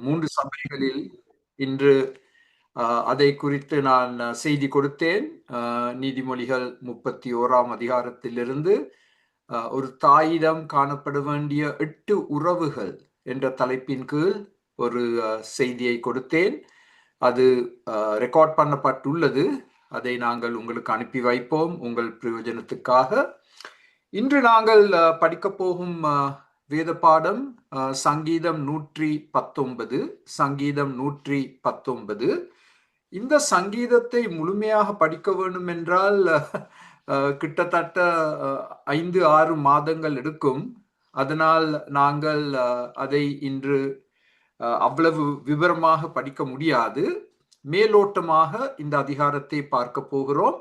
3 சபைகளில் இன்று அதை குறித்து நான் செய்தி கொடுத்தேன். நீதிமொழிகள் 31ஆம் அதிகாரத்திலிருந்து ஒரு தாயிடம் காணப்பட வேண்டிய 8 உறவுகள் என்ற தலைப்பின் கீழ் ஒரு செய்தியை கொடுத்தேன். அது ரெக்கார்ட் பண்ணப்பட்டுள்ளது. அதை நாங்கள் உங்களுக்கு அனுப்பி வைப்போம் உங்கள் பிரயோஜனத்துக்காக. இன்று நாங்கள் படிக்கப் போகும் வேத பாடம் சங்கீதம் 119. சங்கீதம் 119. இந்த சங்கீதத்தை முழுமையாக படிக்க வேண்டும் என்றால் கிட்டத்தட்ட 5-6 மாதங்கள் எடுக்கும். அதனால் நாங்கள் அதை இன்று அவ்வளவு விவரமாக படிக்க முடியாது. மேலோட்டமாக இந்த அதிகாரத்தை பார்க்க போகிறோம்.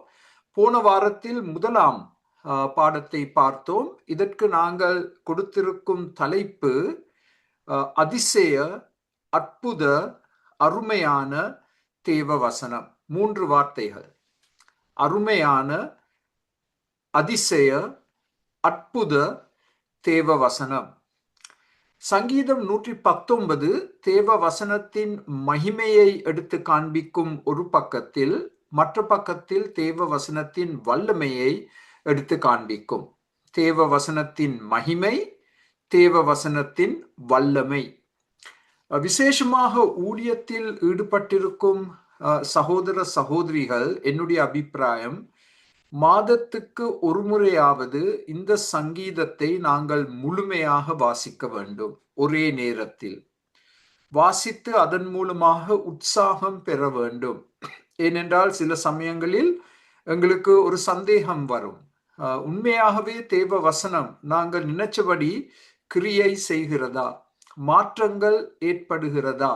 போன வாரத்தில் முதலாம் பாடத்தை பார்த்தோம். இதற்கு நாங்கள் கொடுத்திருக்கும் தலைப்பு அதிசய, அற்புத, அருமையான தேவ வசனம். 3 வார்த்தைகள்: அருமையான, அதிசய, அற்புத தேவ வசனம். சங்கீதம் 119 தேவ வசனத்தின் மகிமையை எடுத்து காண்பிக்கும் ஒரு பக்கத்தில், மற்ற பக்கத்தில் தேவ வசனத்தின் வல்லமையை எடுத்து காண்பிக்கும். தேவ வசனத்தின் மகிமை, தேவ வசனத்தின் வல்லமை. விசேஷமாக ஊழியத்தில் ஈடுபட்டிருக்கும் சகோதர சகோதரிகள், என்னுடைய அபிப்பிராயம், மாதத்துக்கு ஒரு முறையாவது இந்த சங்கீதத்தை நாங்கள் முழுமையாக வாசிக்க வேண்டும். ஒரே நேரத்தில் வாசித்து அதன் மூலமாக உற்சாகம் பெற வேண்டும். ஏனென்றால் சில சமயங்களில் எங்களுக்கு ஒரு சந்தேகம் வரும். உண்மையாகவே தேவ வசனம் நாங்கள் நினைச்சபடி கிரியை செய்கிறதா? மாற்றங்கள் ஏற்படுகிறதா?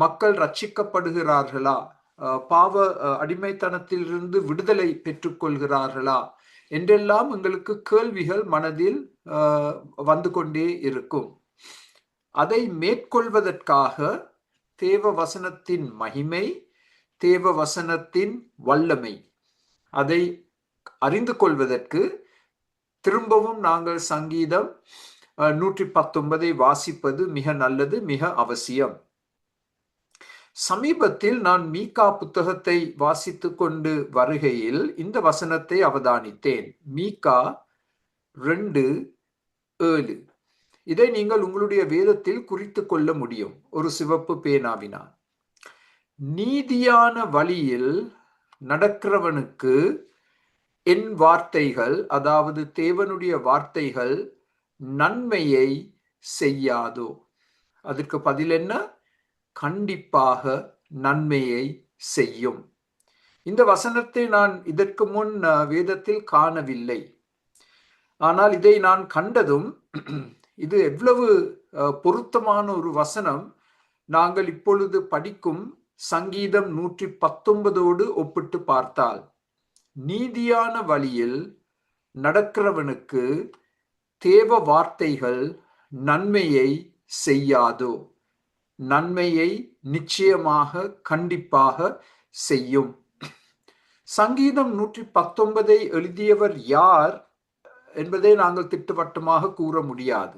மக்கள் ரட்சிக்கப்படுகிறார்களா? பாவ அடிமைத்தனத்திலிருந்து விடுதலை பெற்றுக்கொள்கிறார்களா என்றெல்லாம் எங்களுக்கு கேள்விகள் மனதில் வந்து கொண்டே இருக்கும். அதை மேற்கொள்வதற்காக தேவ வசனத்தின் மகிமை, தேவ வசனத்தின் வல்லமை, அதை அறிந்து கொள்வதற்கு திரும்பவும் நாங்கள் சங்கீதம் 119 வாசிப்பது மிக நல்லது, மிக அவசியம். சமீபத்தில் நான் மீகா புத்தகத்தை வாசித்து கொண்டு வருகையில் இந்த வசனத்தை அவதானித்தேன். மீகா 2:7. இதை நீங்கள் உங்களுடைய வேதத்தில் குறித்து கொள்ள முடியும் ஒரு சிவப்பு பேனாவினால். நீதியான வழியில் நடக்கிறவனுக்கு என் வார்த்தைகள், அதாவது தேவனுடைய வார்த்தைகள், நன்மையை செய்யாதோ? அதற்கு பதில் என்ன? கண்டிப்பாக நன்மையை செய்யும். இந்த வசனத்தை நான் இதற்கு முன் வேதத்தில் காணவில்லை. ஆனால் இதை நான் கண்டதும் இது எவ்வளவு பொருத்தமான ஒரு வசனம் நாங்கள் இப்பொழுது படிக்கும் சங்கீதம் 119 ஒப்பிட்டு பார்த்தால். நீதியான வழியில் நடக்கிறவனுக்கு தேவ வார்த்தைகள் நன்மையை செய்யாதோ? நன்மையை நிச்சயமாக கண்டிப்பாக செய்யும். சங்கீதம் 119 எழுதியவர் யார் என்பதை நாங்கள் திட்டவட்டமாக கூற முடியாது.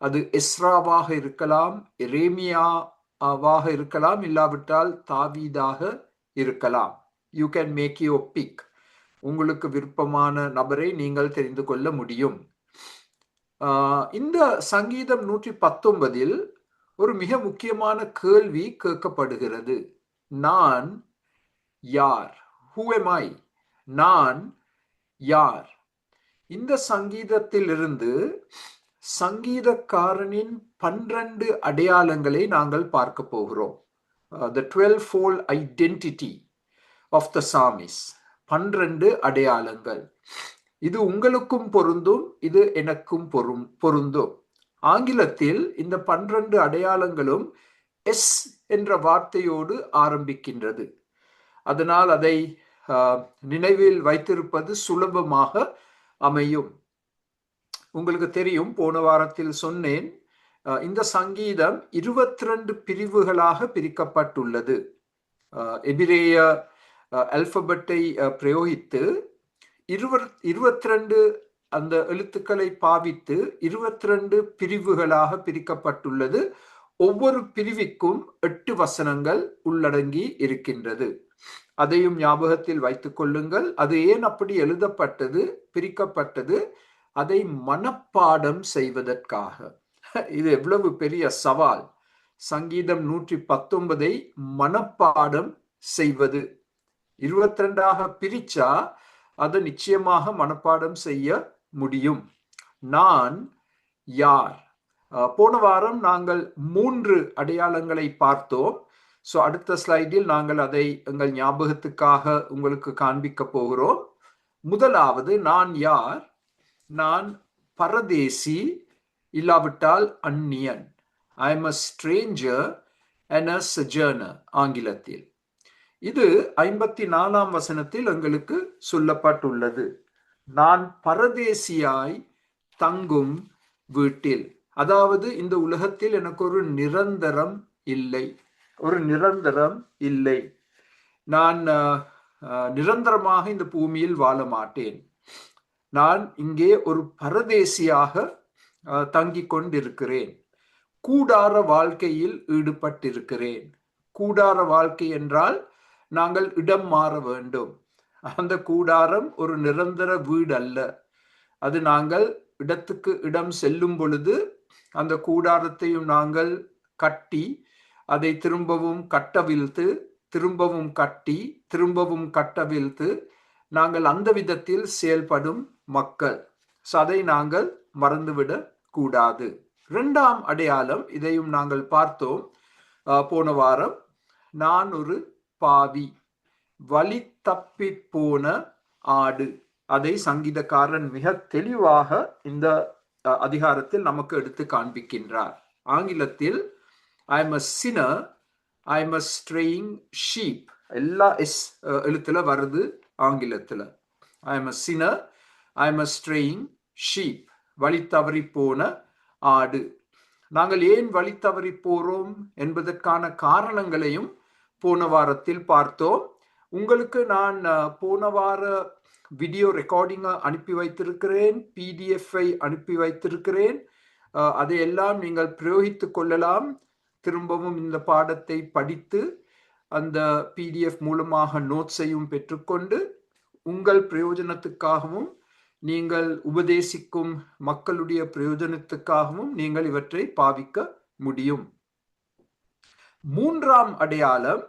அது எஸ்ராவாக இருக்கலாம், எரேமியாவாக இருக்கலாம், இல்லாவிட்டால் தாவீதாக இருக்கலாம். You can make your pick. உங்களுக்கு விருப்பமான நபரை நீங்கள் தெரிந்து கொள்ள முடியும். இந்த சங்கீதம் 119 ஒரு மிக முக்கியமான கேள்வி கேட்கப்படுகிறது. நான் யார்? Who am I? நான் யார்? இந்த சங்கீதத்திலிருந்து சங்கீதக்காரனின் 12 அடையாளங்களை நாங்கள் பார்க்க போகிறோம். The 12-fold identity of the psalmist. 12 அடையாளங்கள். இது உங்களுக்கும் பொருந்தும், இது எனக்கும் பொருந்தும். ஆங்கிலத்தில் இந்த 12 அடையாளங்களும் எஸ் என்ற வார்த்தையோடு ஆரம்பிக்கின்றது. அதனால் அதை நினைவில் வைத்திருப்பது சுலபமாக அமையும். உங்களுக்கு தெரியும், போன வாரத்தில் சொன்னேன், இந்த சங்கீதம் 22 பிரிவுகளாக பிரிக்கப்பட்டுள்ளது. எபிரேய அல்பபெட்டை பிரயோகித்து 22 அந்த எழுத்துக்களை பாவித்து 22 பிரிவுகளாக பிரிக்கப்பட்டுள்ளது. ஒவ்வொரு பிரிவிற்கும் 8 வசனங்கள் உள்ளடங்கி இருக்கின்றது. அதையும் ஞாபகத்தில் வைத்துக் கொள்ளுங்கள். அது ஏன் அப்படி எழுதப்பட்டது, பிரிக்கப்பட்டது? அதை மனப்பாடம் செய்வதற்காக. இது எவ்வளவு பெரிய சவால்! சங்கீதம் 119 மனப்பாடம் செய்வது. 22 பிரிச்சா அதை நிச்சயமாக மனப்பாடம் செய்ய முடியும். நான் யார்? போன வாரம் நாங்கள் 3 அடையாளங்களை பார்த்தோம். ஸோ அடுத்த ஸ்லைடில் நாங்கள் அதை எங்கள் ஞாபகத்துக்காக உங்களுக்கு காண்பிக்க போகிறோம். முதலாவது, நான் யார்? நான் பரதேசி, இல்லாவிட்டால் அந்நியன். I am a stranger and a sojourner ஆங்கிலத்தில். இது 54ஆம் வசனத்தில் எங்களுக்கு சொல்லப்பட்டுள்ளது. நான் பரதேசியாய் தங்கும் வீட்டில். அதாவது இந்த உலகத்தில் எனக்கு ஒரு நிரந்தரம் இல்லை. நான் நிரந்தரமாக இந்த பூமியில் வாழ மாட்டேன். நான் இங்கே ஒரு பரதேசியாக தங்கிக் கொண்டிருக்கிறேன். கூடார வாழ்க்கையில் ஈடுபட்டிருக்கிறேன். கூடார வாழ்க்கை என்றால் நாங்கள் இடம் மாற வேண்டும். அந்த கூடாரம் ஒரு நிரந்தர வீடு அல்ல. அது நாங்கள் இடத்துக்கு இடம் செல்லும் பொழுது அந்த கூடாரத்தையும் நாங்கள் கட்டி அதை திரும்பவும் கட்டவிழ்த்து, திரும்பவும் கட்டி, திரும்பவும் கட்டவிழ்த்து நாங்கள் அந்த விதத்தில் செயல்படும் மக்கள். அதை நாங்கள் மறந்துவிடக் கூடாது. 2ஆம் அடையாளம், இதையும் நாங்கள் பார்த்தோம் போன வாரம். நான் ஒரு பாவி, வழி தப்பி போன ஆடு. அதை சங்கீதக்காரன் மிக தெளிவாக இந்த அதிகாரத்தில் நமக்கு எடுத்து காண்பிக்கின்றார். ஆங்கிலத்தில் I am a sinner, I am a straying sheep. எல்லா எஸ் எழுத்துல வருது ஆங்கிலத்தில். I am a sinner, I am a straying sheep. வழி தவறி போன ஆடு. நாங்கள் ஏன் வழி தவறி போறோம் என்பதற்கான காரணங்களையும் போன வாரத்தில் பார்த்தோம். உங்களுக்கு நான் போன வார வீடியோ ரெக்கார்டிங்கை அனுப்பி வைத்திருக்கிறேன், பிடிஎஃப்ஐ அனுப்பி வைத்திருக்கிறேன். அதையெல்லாம் நீங்கள் பிரயோகித்துக் கொள்ளலாம். திரும்பவும் இந்த பாடத்தை படித்து அந்த பிடிஎஃப் மூலமாக நோட்ஸையும் பெற்றுக்கொண்டு உங்கள் பிரயோஜனத்துக்காகவும் நீங்கள் உபதேசிக்கும் மக்களுடைய பிரயோஜனத்துக்காகவும் நீங்கள் இவற்றை பாவிக்க முடியும். 3ஆம் அடையாளம்,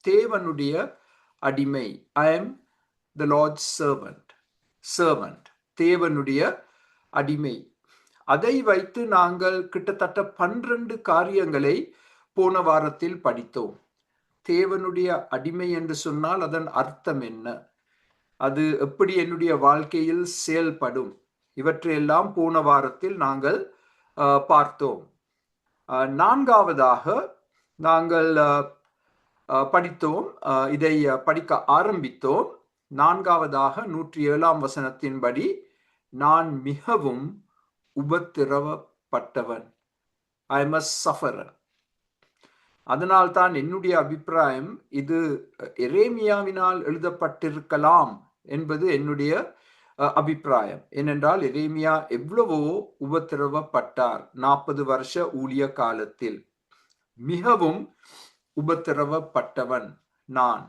தேவனுடைய அடிமை. I am the Lord's servant. தேவனுடைய அடிமை. அதை வைத்து நாங்கள் கிட்டத்தட்ட 12 காரியங்களை போன வாரத்தில் படித்தோம். தேவனுடைய அடிமை என்று சொன்னால் அதன் அர்த்தம் என்ன? அது எப்படி என்னுடைய வாழ்க்கையில் செயல்படும்? இவற்றையெல்லாம் போன வாரத்தில் நாங்கள் பார்த்தோம். 4ஆவதாக நாங்கள் படித்தோம், இதை படிக்க ஆரம்பித்தோம். 4ஆவதாக 107ஆம் வசனத்தின்படி, நான் மிகவும் உபத்திரவப்பட்டவன். ஐ எம் அ சஃபரர். அதனால்தான் என்னுடைய அபிப்பிராயம் இது எரேமியாவினால் எழுதப்பட்டிருக்கலாம் என்பது என்னுடைய அபிப்பிராயம். ஏனென்றால் எரேமியா எவ்வளவோ உபத்திரவப்பட்டார் 40 வருஷ ஊழிய காலத்தில். மிகவும் உபத்திரவப்பட்டவன் நான்.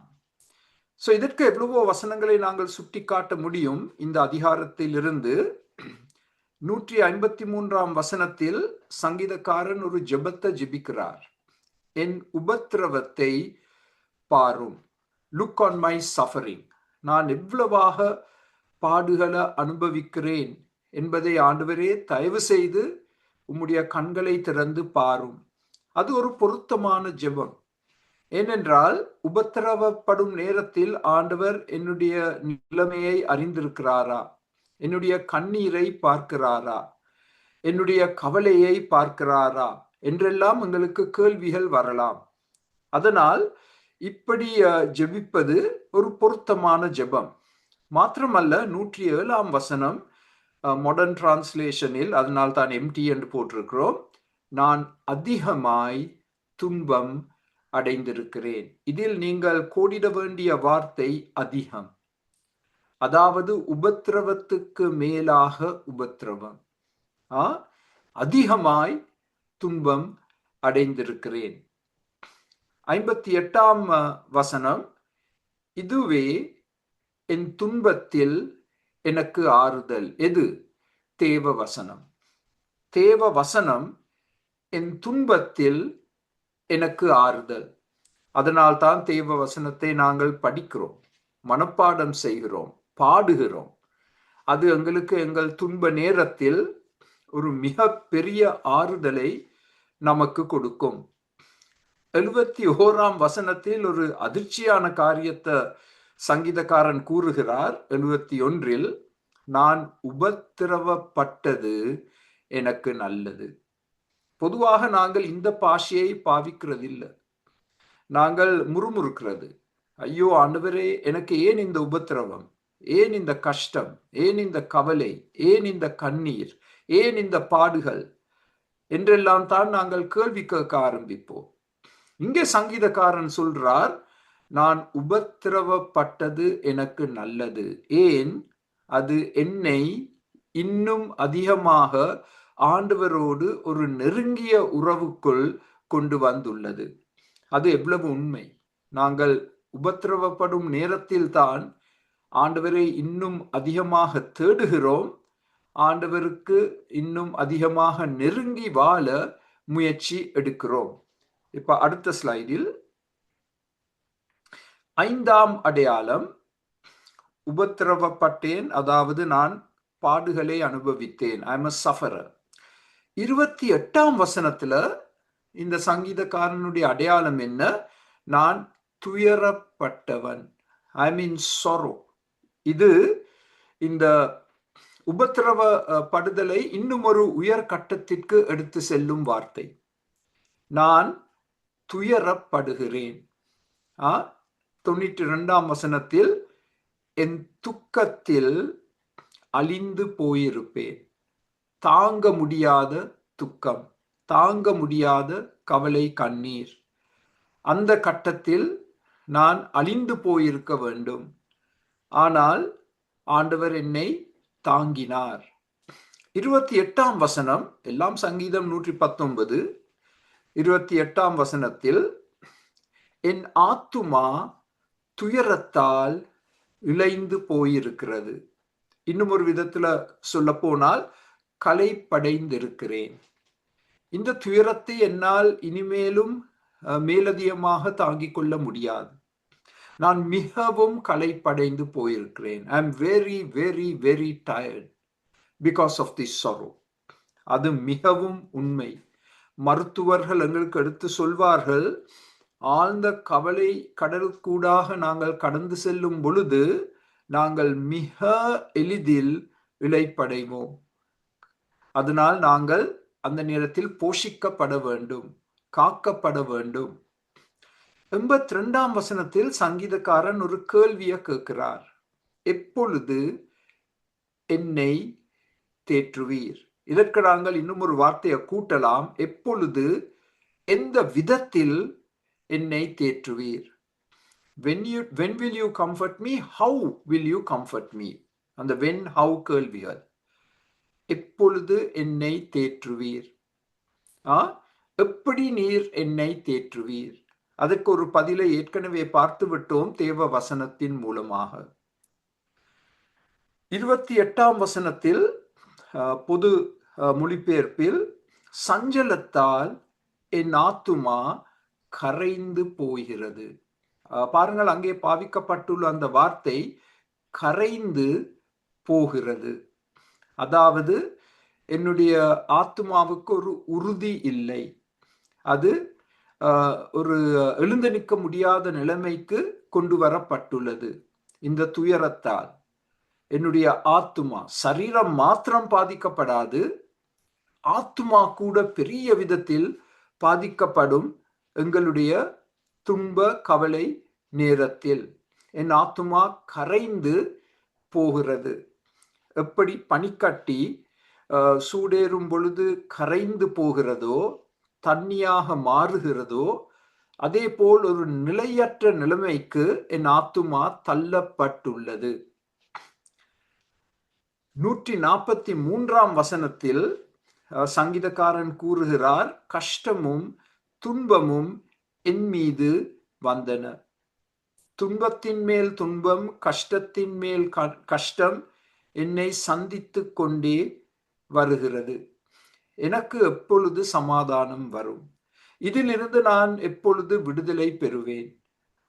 இதற்கு எவ்வளவோ வசனங்களை நாங்கள் சுட்டி காட்ட முடியும். இந்த அதிகாரத்தில் இருந்து 153ஆம் வசனத்தில் சங்கீதக்காரன் ஒரு ஜெபத்தை ஜெபிக்கிறார். என் உபத்திரவத்தை பாரும். Look on my suffering. நான் எவ்வளவாக பாடுகளை அனுபவிக்கிறேன் என்பதை ஆண்டவரே தயவு செய்து உம்முடைய கண்களை திறந்து பாரும். அது ஒரு பொருத்தமான ஜெபம். ஏனென்றால் உபத்திரவப்படும் நேரத்தில் ஆண்டவர் என்னுடைய நிலைமையை அறிந்திருக்கிறாரா? என்னுடைய கண்ணீரை பார்க்கிறாரா? என்னுடைய கவலையை பார்க்கிறாரா என்றெல்லாம் எங்களுக்கு கேள்விகள் வரலாம். அதனால் இப்படி ஜெபிப்பது ஒரு பொருத்தமான ஜெபம். மாத்திரமல்ல 107ஆம் வசனம் மாடர்ன் டிரான்ஸ்லேஷனில், அதனால் தான் எம்டி என்று போட்டிருக்கிறோம், நான் அதிகமாய் துன்பம் அடைந்திருக்கிறேன். இதில் நீங்கள் கோடிட வேண்டிய வார்த்தை அதிகம். அதாவது உபத்திரவத்துக்கு மேலாக உபத்திரவம். அதிகமாய் துன்பம் அடைந்திருக்கிறேன். 58ஆம் வசனம், இதுவே என் துன்பத்தில் எனக்கு ஆறுதல். எது? தேவ வசனம். தேவ வசனம் என் துன்பத்தில் எனக்கு ஆறுதல். அதனால்தான் தேவ வசனத்தை நாங்கள் படிக்கிறோம், மனப்பாடம் செய்கிறோம், பாடுகிறோம். அது எங்களுக்கு எங்கள் துன்ப நேரத்தில் ஒரு மிக பெரிய ஆறுதலை நமக்கு கொடுக்கும். 71ஆம் வசனத்தில் ஒரு அதிர்ச்சியான காரியத்தை சங்கீதக்காரன் கூறுகிறார். 71இல், நான் உபத்திரவப்பட்டது எனக்கு நல்லது. பொதுவாக நாங்கள் இந்த பாஷையை பாவிக்கிறதில்லை. நாங்கள் முறுமுறுக்கிறது, ஐயோ ஆண்டவரே, எனக்கு ஏன் இந்த உபத்திரவம், ஏன் இந்த கஷ்டம், ஏன் இந்த கவலை, ஏன் இந்த கண்ணீர், ஏன் இந்த பாடுகள் என்றெல்லாம் தான் நாங்கள் கேள்வி கேட்க ஆரம்பிப்போம். இங்கே சங்கீதக்காரன் சொல்றார், நான் உபத்திரவப்பட்டது எனக்கு நல்லது. ஏன்? அது என்னை இன்னும் அதிகமாக ஆண்டவரோடு ஒரு நெருங்கிய உறவுக்குள் கொண்டு வந்துள்ளது. அது எவ்வளவு உண்மை! நாங்கள் உபத்திரவப்படும் நேரத்தில் தான் ஆண்டவரை இன்னும் அதிகமாக தேடுகிறோம், ஆண்டவருக்கு இன்னும் அதிகமாக நெருங்கி வாழ முயற்சி எடுக்கிறோம். இப்ப அடுத்த ஸ்லைடில் 5ஆம் அடையாளம், உபத்திரவப்பட்டேன், அதாவது நான் பாடுகளை அனுபவித்தேன். I am a sufferer. 28ஆம் வசனத்துல இந்த சங்கீதக்காரனுடைய அடையாளம் என்ன? நான் துயரப்பட்டவன். ஐ மீன் sorrow. இது இந்த உபத்திரவப்படுதலை இன்னும் ஒரு உயர் கட்டத்திற்கு எடுத்து செல்லும் வார்த்தை. நான் துயரப்படுகிறேன். 92ஆம் வசனத்தில், என் துக்கத்தில் அழிந்து போயிருப்பேன். தாங்க முடியாத துக்கம், தாங்க முடியாத கவலை, கண்ணீர். அந்த கட்டத்தில் நான் அழிந்து போயிருக்க வேண்டும். ஆனால் ஆண்டவர் என்னை தாங்கினார். 28ஆம் வசனம், எல்லாம் சங்கீதம் 119. 28ஆம் வசனத்தில், என் ஆத்துமா துயரத்தால் இழைந்து போயிருக்கிறது. இன்னும் ஒரு விதத்துல சொல்ல போனால், களைப்படைந்திருக்கிறேன். இந்த துயரத்தை என்னால் இனிமேலும் மேலதிகமாக தாங்கிக் கொள்ள முடியாது. நான் மிகவும் களைப்படைந்து போயிருக்கிறேன். I am very very very tired because of this sorrow. அது மிகவும் உண்மை. மருத்துவர்கள் எங்களுக்கு எடுத்து சொல்வார்கள், ஆழ்ந்த கவலை கடலுக்கூடாக நாங்கள் கடந்து செல்லும் பொழுது நாங்கள் மிக எளிதில் இளைப்படைவோம். அதனால் நாங்கள் அந்த நேரத்தில் போஷிக்கப்பட வேண்டும், காக்கப்பட வேண்டும். 82ஆம் வசனத்தில் சங்கீதக்காரன் ஒரு கேள்வியை கேட்கிறார், எப்பொழுது என்னை தேற்றுவீர்? இதற்கு நாங்கள் இன்னும் ஒரு வார்த்தையை கூட்டலாம், எப்பொழுது, எந்த விதத்தில் என்னை தேற்றுவீர்? when will you comfort me? How will you comfort me? அந்த when how கேள்விகள். எப்பொழுது என்னை தேற்றுவீர்? எப்படி நீர் என்னை தேற்றுவீர்? அதற்கு ஒரு பதிலை ஏற்கனவே பார்த்து விட்டோம் தேவ வசனத்தின் மூலமாக. 28ஆம் வசனத்தில் பொது மொழிபெயர்ப்பில், சஞ்சலத்தால் என் ஆத்துமா கரைந்து போகிறது. பாருங்கள், அங்கே பாவிக்கப்பட்டுள்ள அந்த வார்த்தை கரைந்து போகிறது. அதாவது என்னுடைய ஆத்துமாவுக்கு ஒரு உறுதி இல்லை. அது ஒரு எழுந்து நிற்க முடியாத நிலைமைக்கு கொண்டு வரப்பட்டுள்ளது. இந்த துயரத்தால் என்னுடைய ஆத்துமா, சரீரம் மாத்திரம் பாதிக்கப்படாது, ஆத்துமா கூட பெரிய விதத்தில் பாதிக்கப்படும். எங்களுடைய துன்ப கவலை நேரத்தில் என் ஆத்துமா கரைந்து போகிறது. எப்படி பனிக்கட்டி சூடேறும் பொழுது கரைந்து போகிறதோ, தண்ணியாக மாறுகிறதோ, அதே போல் ஒரு நிலையற்ற நிலைமைக்கு என் ஆத்துமா தள்ளப்பட்டுள்ளது. 143ஆம் வசனத்தில் சங்கீதக்காரன் கூறுகிறார், கஷ்டமும் துன்பமும் என் மீது வந்தன. துன்பத்தின் மேல் துன்பம், கஷ்டத்தின் மேல் கஷ்டம் என்னை சந்தித்துக் கொண்டே வருகிறது. எனக்கு எப்பொழுது சமாதானம் வரும்? இதிலிருந்து நான் எப்பொழுது விடுதலை பெறுவேன்?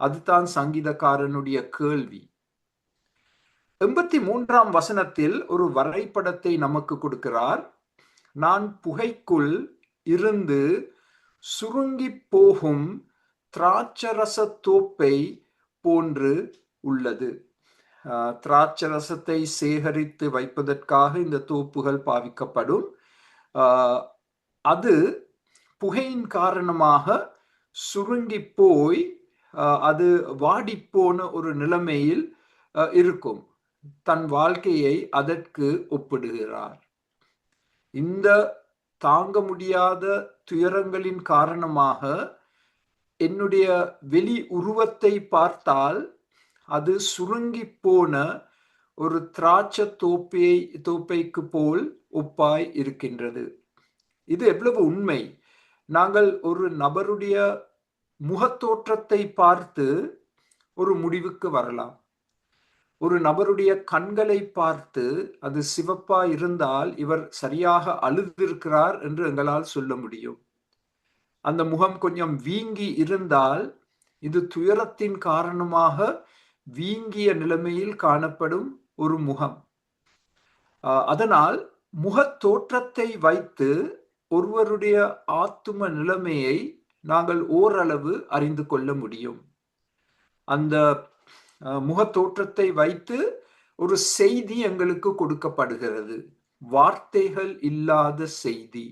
அதுதான் சங்கீதக்காரனுடைய கேள்வி. 83ஆம் வசனத்தில் ஒரு வரைபடத்தை நமக்கு கொடுக்கிறார். நான் புகைக்குள் இருந்து சுருங்கி போகும் திராட்சரச தோப்பை போன்று உள்ளது. திராட்சரசத்தை சேகரித்து வைப்பதற்காக இந்த தோப்புகள் பாவிக்கப்படும். அது புகையின் காரணமாக சுருங்கி போய் அது வாடிப்போன ஒரு நிலைமையில் இருக்கும். தன் வாழ்க்கையை அதற்கு ஒப்பிடுகிறார். இந்த தாங்க முடியாத துயரங்களின் காரணமாக என்னுடைய வெளி உருவத்தை பார்த்தால் அது சுருங்கி போன ஒரு திராட்சை தோப்பைக்கு போல் ஒப்பாய் இருக்கின்றது. இது எவ்வளவு உண்மை! நாங்கள் ஒரு நபருடைய முகத்தோற்றத்தை பார்த்து ஒரு முடிவுக்கு வரலாம். ஒரு நபருடைய கண்களை பார்த்து அது சிவப்பா இருந்தால் இவர் சரியாக அழுதிருக்கிறார் என்று எங்களால் சொல்ல முடியும். அந்த முகம் கொஞ்சம் வீங்கி இருந்தால் இது துயரத்தின் காரணமாக வீங்கிய நிலைமையில் காணப்படும் ஒரு முகம். அதனால் முகத்தோற்றத்தை வைத்து ஒருவருடைய ஆத்தும நிலைமையை நாங்கள் ஓரளவு அறிந்து கொள்ள முடியும். அந்த முகத்தோற்றத்தை வைத்து ஒரு செய்தி எங்களுக்கு கொடுக்கப்படுகிறது, வார்த்தைகள் இல்லாத செய்தி.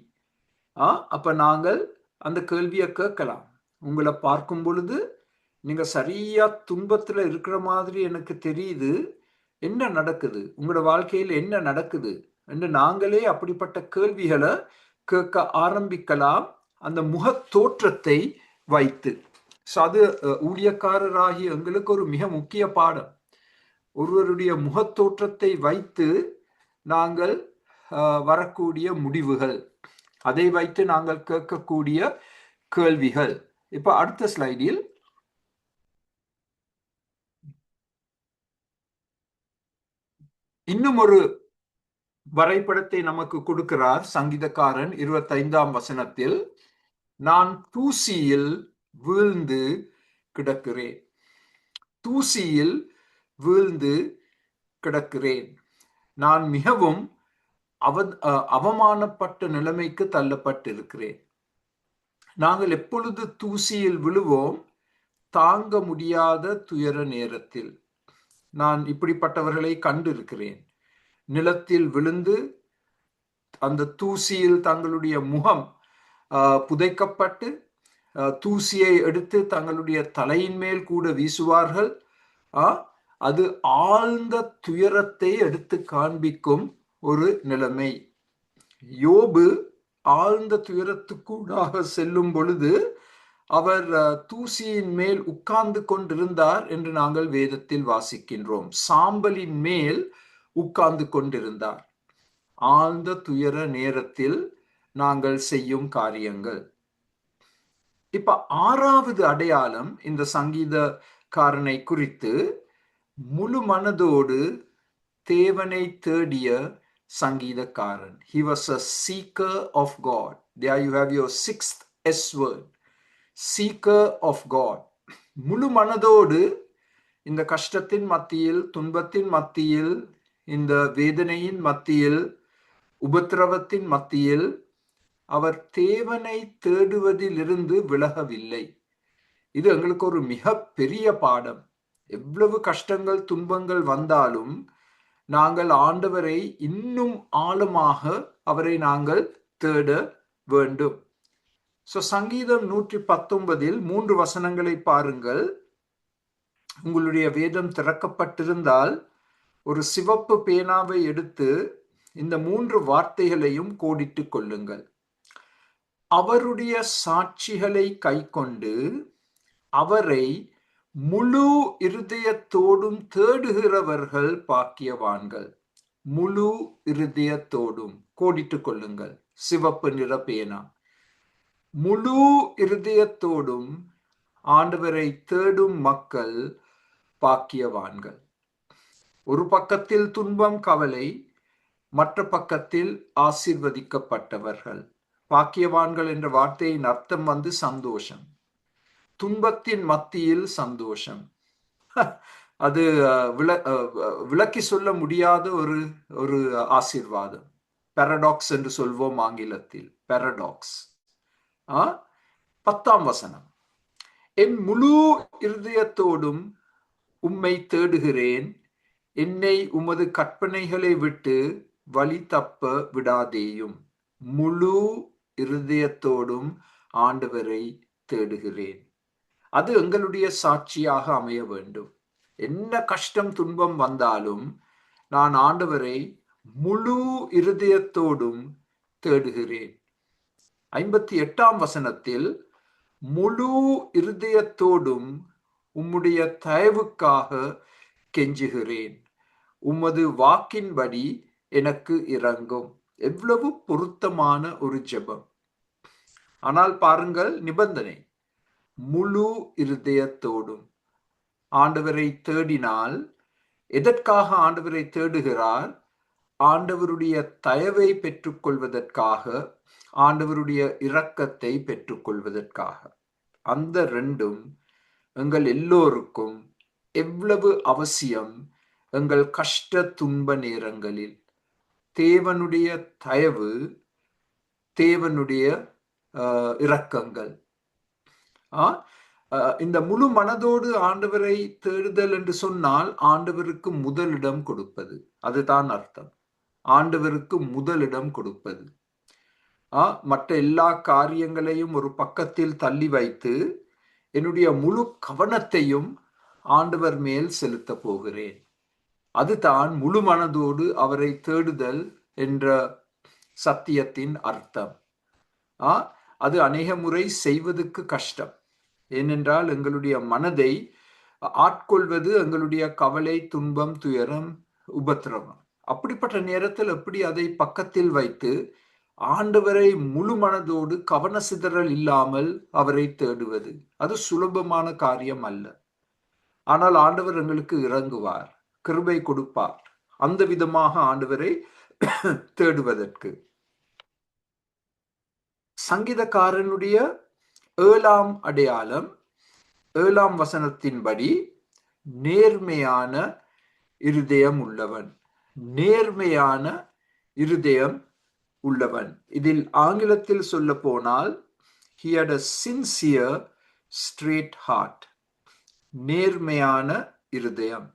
அப்ப நாங்கள் அந்த கேள்வியை கேட்கலாம். உங்களை பார்க்கும் பொழுது நீங்க சரியா துன்பத்துல இருக்கிற மாதிரி எனக்கு தெரியுது, என்ன நடக்குது, உங்களோட வாழ்க்கையில் என்ன நடக்குது என்று நாங்களே அப்படிப்பட்ட கேள்விகளை கேட்க ஆரம்பிக்கலாம் அந்த முகத்தோற்றத்தை வைத்து. அது ஊழியக்காரராகி எங்களுக்கு ஒரு மிக முக்கிய பாடம். ஒருவருடைய முகத்தோற்றத்தை வைத்து நாங்கள் வரக்கூடிய முடிவுகள், அதை வைத்து நாங்கள் கேட்கக்கூடிய கேள்விகள். இப்ப அடுத்த ஸ்லைடில் இன்னும் ஒரு வரைபடத்தை நமக்கு கொடுக்கிறார் சங்கீதக்காரன் 25ஆம் வசனத்தில். நான் தூசியில் வீழ்ந்து கிடக்கிறேன், தூசியில் வீழ்ந்து கிடக்கிறேன், நான் மிகவும் அவமானப்பட்ட நிலைமைக்கு தள்ளப்பட்டிருக்கிறேன். நாங்கள் எப்பொழுது தூசியில் விழுவோம்? தாங்க முடியாத துயர நேரத்தில். நான் இப்படிப்பட்டவர்களை கண்டிருக்கிறேன். நிலத்தில் விழுந்து அந்த தூசியில் தங்களுடைய முகம் புதைக்கப்பட்டு தூசியை எடுத்து தங்களுடைய தலையின் மேல் கூட வீசுவார்கள். அது ஆழ்ந்த துயரத்தை எடுத்து காண்பிக்கும் ஒரு நிலைமை. யோபு ஆழ்ந்த துயரத்துக்கூடாக செல்லும் பொழுது அவர் தூசியின் மேல் உட்கார்ந்து கொண்டிருந்தார் என்று நாங்கள் வேதத்தில் வாசிக்கின்றோம். சாம்பலின் மேல் உட்கார்ந்து கொண்டிருந்தார். ஆழ்ந்த துயர நேரத்தில் நாங்கள் செய்யும் காரியங்கள். இப்ப 6வது அடையாளம் இந்த சங்கீதக்காரனை குறித்து, முழு மனதோடு தேவனை தேடிய சங்கீதக்காரன். He was a seeker of God. There you have your 6th S word. Seeker of God. முழு மனதோடு இந்த கஷ்டத்தின் மத்தியில், துன்பத்தின் மத்தியில், இந்த வேதனையின் மத்தியில், உபத்திரவத்தின் மத்தியில் அவர் தேவனை தேடுவதிலிருந்து விலகவில்லை. இது எங்களுக்கு ஒரு மிக பெரிய பாடம். எவ்வளவு கஷ்டங்கள் துன்பங்கள் வந்தாலும் நாங்கள் ஆண்டவரை இன்னும் ஆழமாக அவரை நாங்கள் தேட வேண்டும். சங்கீதம் 119 3 வசனங்களை பாருங்கள். உங்களுடைய வேதம் திறக்கப்பட்டிருந்தால் ஒரு சிவப்பு பேனாவை எடுத்து இந்த 3 வார்த்தைகளையும் கோடிட்டு கொள்ளுங்கள். அவருடைய சாட்சிகளை கைக்கொண்டு அவரை முழு இருதயத்தோடும் தேடுகிறவர்கள் பாக்கியவான்கள். முழு இருதயத்தோடும் கோடிட்டு கொள்ளுங்கள், சிவப்பு நிற பேனா. முழு இருதயத்தோடும் ஆண்டவரை தேடும் மக்கள் பாக்கியவான்கள். ஒரு பக்கத்தில் துன்பம், கவலை, மற்ற பக்கத்தில் ஆசீர்வதிக்கப்பட்டவர்கள். பாக்கியவான்கள் என்ற வார்த்தையின் அர்த்தம் சந்தோஷம். துன்பத்தின் மத்தியில் சந்தோஷம். அது விளக்கி சொல்ல முடியாத ஒரு ஒரு ஆசீர்வாதம். பாரடாக்ஸ் என்று சொல்வோம் ஆங்கிலத்தில். பாரடாக்ஸ். 10ஆம் வசனம். என் முழு இருதயத்தோடும் உம்மை தேடுகிறேன், என்னை உமது கற்பனைகளை விட்டு வழி தப்ப விடாதேயும். முழு இருதயத்தோடும் ஆண்டவரை தேடுகிறேன். அது எங்களுடைய சாட்சியாக அமைய வேண்டும். என்ன கஷ்டம் துன்பம் வந்தாலும் நான் ஆண்டவரை முழு இருதயத்தோடும் தேடுகிறேன். 58ஆம் வசனத்தில் முழு இருதயத்தோடும் உம்முடைய தயவுக்காக கெஞ்சுகிறேன், உமது வாக்கின்படி எனக்கு இரங்கும். எவ்வளவு பொருத்தமான ஒரு ஜெபம். ஆனால் பாருங்கள் நிபந்தனை, முழு இருதயத்தோடும் ஆண்டவரை தேடினால். எதற்காக ஆண்டவரை தேடுகிறார்? ஆண்டவருடைய தயவை பெற்றுக்கொள்வதற்காக, ஆண்டவருடைய இரக்கத்தை பெற்றுக்கொள்வதற்காக. அந்த ரெண்டும் எங்கள் எல்லோருக்கும் எவ்வளவு அவசியம். எங்கள் கஷ்ட துன்ப நேரங்களில் தேவனுடைய தயவு, தேவனுடைய இரக்கங்கள். இந்த முழு மனதோடு ஆண்டவரை தேடுதல் என்று சொன்னால் ஆண்டவருக்கு முதலிடம் கொடுப்பது, அதுதான் அர்த்தம். ஆண்டவருக்கு முதலிடம் கொடுப்பது. மற்ற எல்லா காரியங்களையும் ஒரு பக்கத்தில் தள்ளி வைத்து என்னுடைய முழு கவனத்தையும் ஆண்டவர் மேல் செலுத்த போகிறேன். அதுதான் முழு மனதோடு அவரை தேடுதல் என்ற சத்தியத்தின் அர்த்தம். அது அநேக முறை செய்வதற்கு கஷ்டம். ஏனென்றால் எங்களுடைய மனதை ஆட்கொள்வது எங்களுடைய கவலை, துன்பம், துயரம், உபத்திரவம். அப்படிப்பட்ட நேரத்தில் எப்படி அதை பக்கத்தில் வைத்து ஆண்டவரை முழு மனதோடு கவன சிதறல் இல்லாமல் அவரை தேடுவது? அது சுலபமான காரியம் அல்ல. ஆனால் ஆண்டவர் எங்களுக்கு இறங்குவார், கிருபை கொடுப்பார் அந்த விதமாக ஆண்டவரை தேடுவதற்கு. சங்கீதக்காரனுடைய 7ஆம் அடையாளம் 7ஆம் வசனத்தின்படி நேர்மையான இருதயம் உள்ளவன். நேர்மையான இருதயம் உள்ளவன். இதில் ஆங்கிலத்தில் சொல்ல போனால் he had a sincere straight heart. நேர்மையான இருதயம்,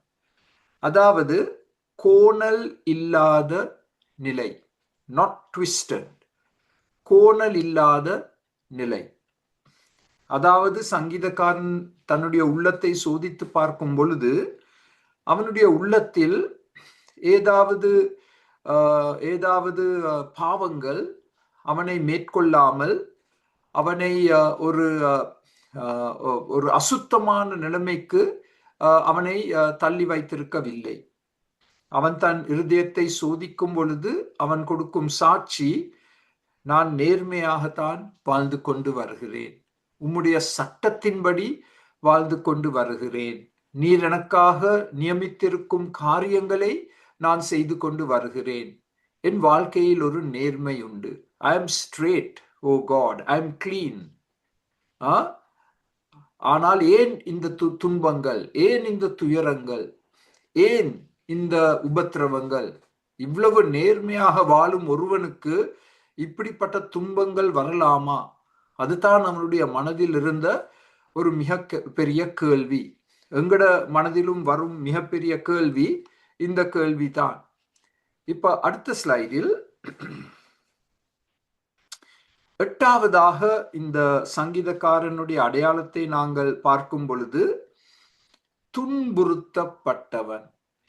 அதாவது கோணல் இல்லாத நிலை, not twisted, கோணல் இல்லாத நிலை. அதாவது சங்கீதக்காரன் தன்னுடைய உள்ளத்தை சோதித்து பார்க்கும் பொழுது அவனுடைய உள்ளத்தில் ஏதாவது பாவங்கள் அவனை மேற்கொள்ளாமல் அவனை ஒரு அசுத்தமான நிலைமைக்கு அவனை தள்ளி வைத்திருக்கவில்லை. அவன் தன் இருதயத்தை சோதிக்கும் பொழுது அவன் கொடுக்கும் சாட்சி, நான் நேர்மையாகத்தான் வாழ்ந்து கொண்டு வருகிறேன், உம்முடைய சட்டத்தின்படி வாழ்ந்து கொண்டு வருகிறேன், நீர் எனக்காக நியமித்திருக்கும் காரியங்களை நான் செய்து கொண்டு வருகிறேன், என் வாழ்க்கையில் ஒரு நேர்மை உண்டு. I am straight, oh God, I am clean. ஆனால் ஏன் இந்த துன்பங்கள், ஏன் இந்த துயரங்கள், ஏன் இந்த உபத்திரவங்கள்? இவ்வளவு நேர்மையாக வாழும் ஒருவனுக்கு இப்படிப்பட்ட துன்பங்கள் வரலாமா? அதுதான் நம்மளுடைய மனதில் இருந்த ஒரு மிக பெரிய கேள்வி. எங்கட மனதிலும் வரும் மிகப்பெரிய கேள்வி இந்த கேள்விதான். இப்ப அடுத்த ஸ்லைடில் 8ஆவதாக இந்த சங்கீதக்காரனுடைய அடையாளத்தை நாங்கள் பார்க்கும் பொழுது, துன்புறுத்தப்பட்டவன்.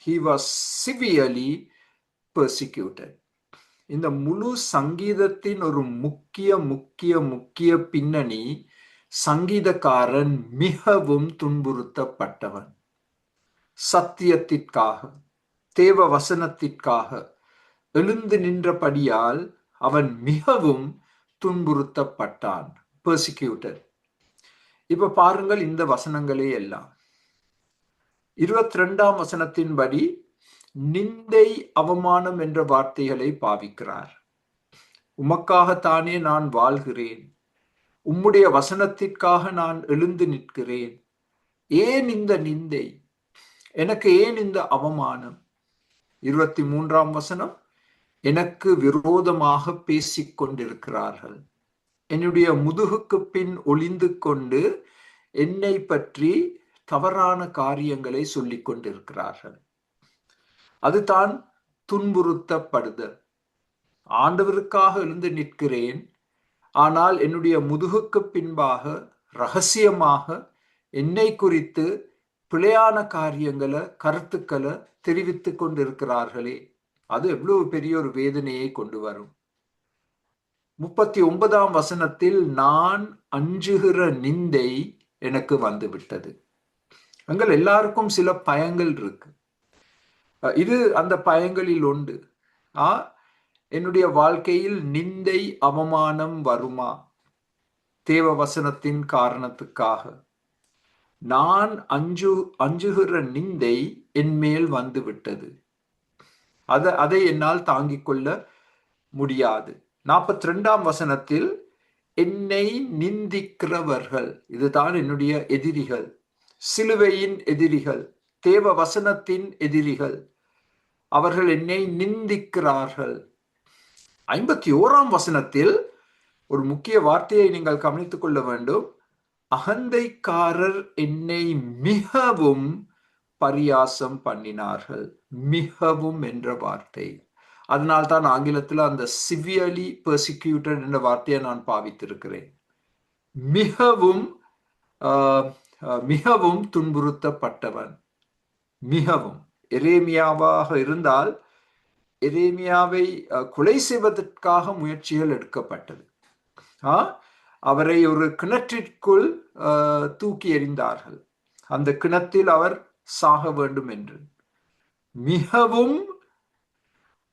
He was severely persecuted. இந்த முழு சங்கீதத்தின் ஒரு முக்கிய முக்கிய முக்கிய பின்னணி, சங்கீதக்காரன் மிகவும் துன்புறுத்தப்பட்டவன். சத்தியத்திற்காக, தேவ வசனத்திற்காக எழுந்து நின்றபடியால் அவன் மிகவும் துன்புறுத்தப்பட்டான். persecuted. இப்ப பாருங்கள் இந்த வசனங்களே எல்லாம் 22ஆம் வசனத்தின்படி நிந்தை அவமானம் என்ற வார்த்தைகளை பாவிக்கிறார். உமக்காகத்தானே நான் வாழ்கிறேன், உம்முடைய வசனத்திற்காக நான் எழுந்து நிற்கிறேன், ஏன் இந்த நிந்தை, எனக்கு ஏன் இந்த அவமானம்? 23ஆம் வசனம், எனக்கு விரோதமாக பேசிக் கொண்டிருக்கிறார்கள், என்னுடைய முதுகுக்கு பின் ஒளிந்து கொண்டு என்னை பற்றி தவறான காரியங்களை சொல்லிக் கொண்டிருக்கிறார்கள். அதுதான் துன்புறுத்தப்படுதல். ஆண்டவருக்காக எழுந்து நிற்கிறேன், ஆனால் என்னுடைய முதுகுக்கு பின்பாக ரகசியமாக என்னை குறித்து பிழையான காரியங்களை, கருத்துக்களை தெரிவித்துக் கொண்டிருக்கிறார்களே, அது எவ்வளவு பெரிய ஒரு வேதனையை கொண்டு வரும். 39ஆம் வசனத்தில் நான் அஞ்சுகிற நிந்தை எனக்கு வந்துவிட்டது. எங்கள் எல்லாருக்கும் சில பயங்கள் இருக்கு. இது அந்த பயங்களில் ஒன்று. என்னுடைய வாழ்க்கையில் நிந்தை அவமானம் வருமா தேவ வசனத்தின் காரணத்துக்காக? நான் அஞ்சுகிற நிந்தை என் மேல் வந்து விட்டது. அதை என்னால் தாங்கிக் கொள்ள முடியாது. 42ஆம் வசனத்தில் என்னை நிந்திக்கிறவர்கள், இதுதான் என்னுடைய எதிரிகள், சிலுவையின் எதிரிகள், தேவ வசனத்தின் எதிரிகள், அவர்கள் என்னை நிந்திக்கிறார்கள். 51ஆம் வசனத்தில் ஒரு முக்கிய வார்த்தையை நீங்கள் கவனித்துக் கொள்ள வேண்டும். அகந்தைக்காரர் என்னை மிகவும் பரியாசம் பண்ணினார்கள். மிகவும் என்ற வார்த்தை, அதனால்தான் ஆங்கிலத்தில் அந்த சிவியர்லி பெர்சிக்யூட்டட் என்ற வார்த்தையை நான் பாவித்திருக்கிறேன். மிகவும் மிகவும் துன்புறுத்தப்பட்டவன். மிகவும். எரேமியாவாக இருந்தால் எரேமியாவை கொலை செய்வதற்காக முயற்சிகள் எடுக்கப்பட்டது. அவரை ஒரு கிணற்றிற்குள் தூக்கி எறிந்தார்கள், அந்த கிணத்தில் அவர் சாக வேண்டும் என்று. மிகவும்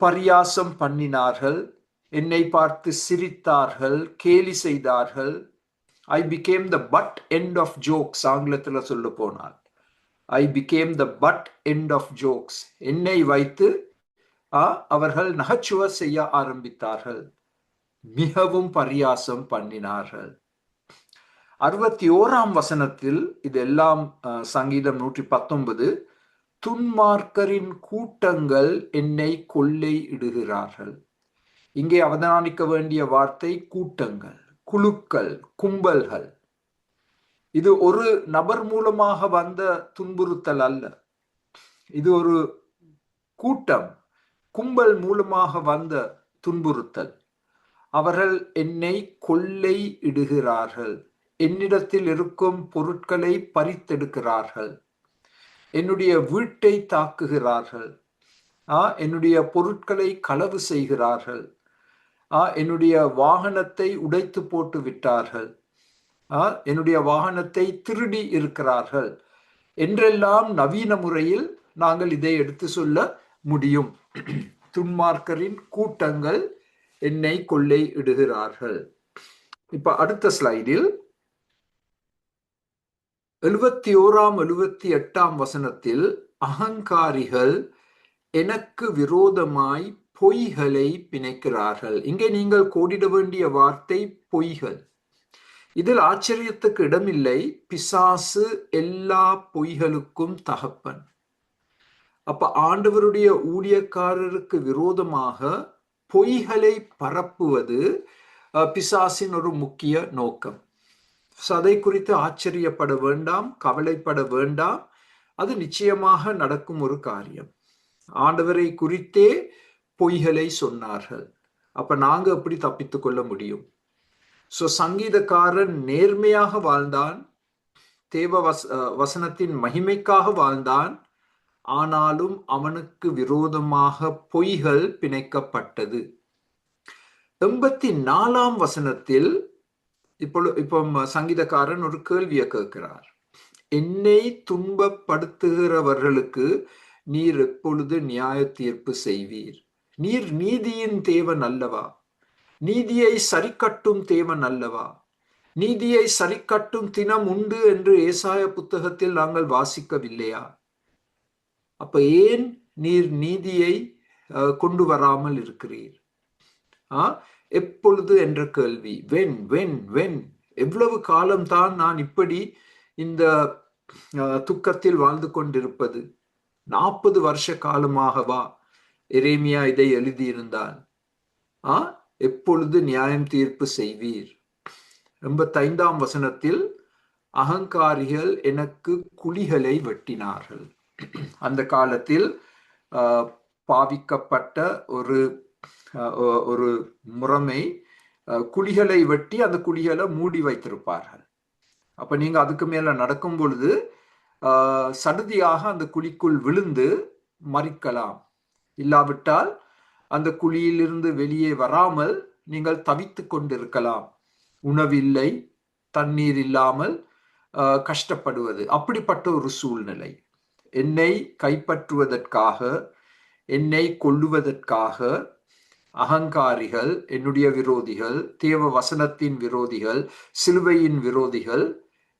பரியாசம் பண்ணினார்கள், என்னை பார்த்து சிரித்தார்கள், கேலி செய்தார்கள். I became the butt end of jokes. ஆங்கிலத்தில் சொல்ல போனால் I became the butt end of jokes. என்னை வைத்து அவர்கள் நகைச்சுவை செய்ய ஆரம்பித்தார்கள். மிகவும் பரியாசம் பண்ணினார்கள். 61ஆம் வசனத்தில் இதெல்லாம் சங்கீதம் 119, துன்மார்க்கரின் கூட்டங்கள் என்னை கொள்ளை இடுகிறார்கள். இங்கே அவதானிக்க வேண்டிய வார்த்தை கூட்டங்கள், குழுக்கள், கும்பல்கள். இது ஒரு நபர் மூலமாக வந்த துன்புறுத்தல் அல்ல, இது ஒரு கூட்டம், கும்பல் மூலமாக வந்த துன்புறுத்தல். அவர்கள் என்னை கொள்ளை இடுகிறார்கள், என்னிடத்தில் இருக்கும் பொருட்களை பறித்தெடுக்கிறார்கள், என்னுடைய வீட்டை தாக்குகிறார்கள், என்னுடைய பொருட்களை களவு செய்கிறார்கள், என்னுடைய வாகனத்தை உடைத்து போட்டு விட்டார்கள், என்னுடைய வாகனத்தை திருடி இருக்கிறார்கள் என்றெல்லாம் நவீன முறையில் நாங்கள் இதை எடுத்து சொல்ல முடியும். துன்மார்க்கரின் கூட்டங்கள் என்னை கொள்ளை இடுகிறார்கள். இப்ப அடுத்த ஸ்லைடில் 71ஆம் 78ஆம் வசனத்தில் அகங்காரிகள் எனக்கு விரோதமாய் பொய்களை பிணைக்கிறார்கள். இங்கே நீங்கள் கோடிட வேண்டிய வார்த்தை பொய்கள். இதில் ஆச்சரியத்துக்கு இடமில்லை. பிசாசு எல்லா பொய்களுக்கும் தகப்பன். அப்ப ஆண்டவருடைய ஊழியக்காரருக்கு விரோதமாக பொய்களை பரப்புவது பிசாசின் ஒரு முக்கிய நோக்கம். அதை குறித்து ஆச்சரியப்பட வேண்டாம், கவலைப்பட வேண்டாம். அது நிச்சயமாக நடக்கும் ஒரு காரியம். ஆண்டவரை குறித்தே பொய்களை சொன்னார்கள். அப்ப நாங்க எப்படி தப்பித்துக் கொள்ள முடியும்? சங்கீதக்காரன் நேர்மையாக வாழ்ந்தான், தேவ வசனத்தின் மகிமைக்காக வாழ்ந்தான். ஆனாலும் அவனுக்கு விரோதமாக பொய்கள் பிணைக்கப்பட்டது. 84ஆம் வசனத்தில் இப்போ சங்கீதக்காரன் ஒரு கேள்வியை கேட்கிறார். என்னை துன்பப்படுத்துகிறவர்களுக்கு நீர் எப்பொழுது நியாய தீர்ப்பு செய்வீர்? நீர் நீதியின் தேவன் அல்லவா? நீதியை சரிக்கட்டும் தேவன் அல்லவா? நீதியை சரிக்கட்டும் தினம் உண்டு என்று ஏசாயா புத்தகத்தில் நாங்கள் வாசிக்கவில்லையா? அப்ப ஏன் நீர் நீதியை கொண்டு வராமல் இருக்கிறீர்? எப்பொழுது என்ற கேள்வி. வென் எவ்வளவு காலம்தான் நான் இப்படி இந்த துக்கத்தில் வாழ்ந்து கொண்டிருப்பது? 40 வருஷ காலமாகவா எரேமியா இதை எழுதியிருந்தான்? எப்பொழுது நியாயம் தீர்ப்பு செய்வீர்? 85ஆம் வசனத்தில் அகங்காரிகள் எனக்கு குழிகளை வெட்டினார்கள். அந்த காலத்தில் பாவிக்கப்பட்ட ஒரு முறைமை, குழிகளை வெட்டி அந்த குழிகளை மூடி வைத்திருப்பார்கள். அப்ப நீங்க அதுக்கு மேல நடக்கும் பொழுது சடுதியாக அந்த குழிக்குள் விழுந்து மறிக்கலாம். இல்லாவிட்டால் அந்த குழியிலிருந்து வெளியே வராமல் நீங்கள் தவித்து கொண்டிருக்கலாம். உணவில்லை, தண்ணீர் இல்லாமல் கஷ்டப்படுவது, அப்படிப்பட்ட ஒரு சூழ்நிலை. என்னை கைப்பற்றுவதற்காக, என்னை கொல்லுவதற்காக அகங்காரிகள், என்னுடைய விரோதிகள், தேவ வசனத்தின் விரோதிகள், சிலுவையின் விரோதிகள்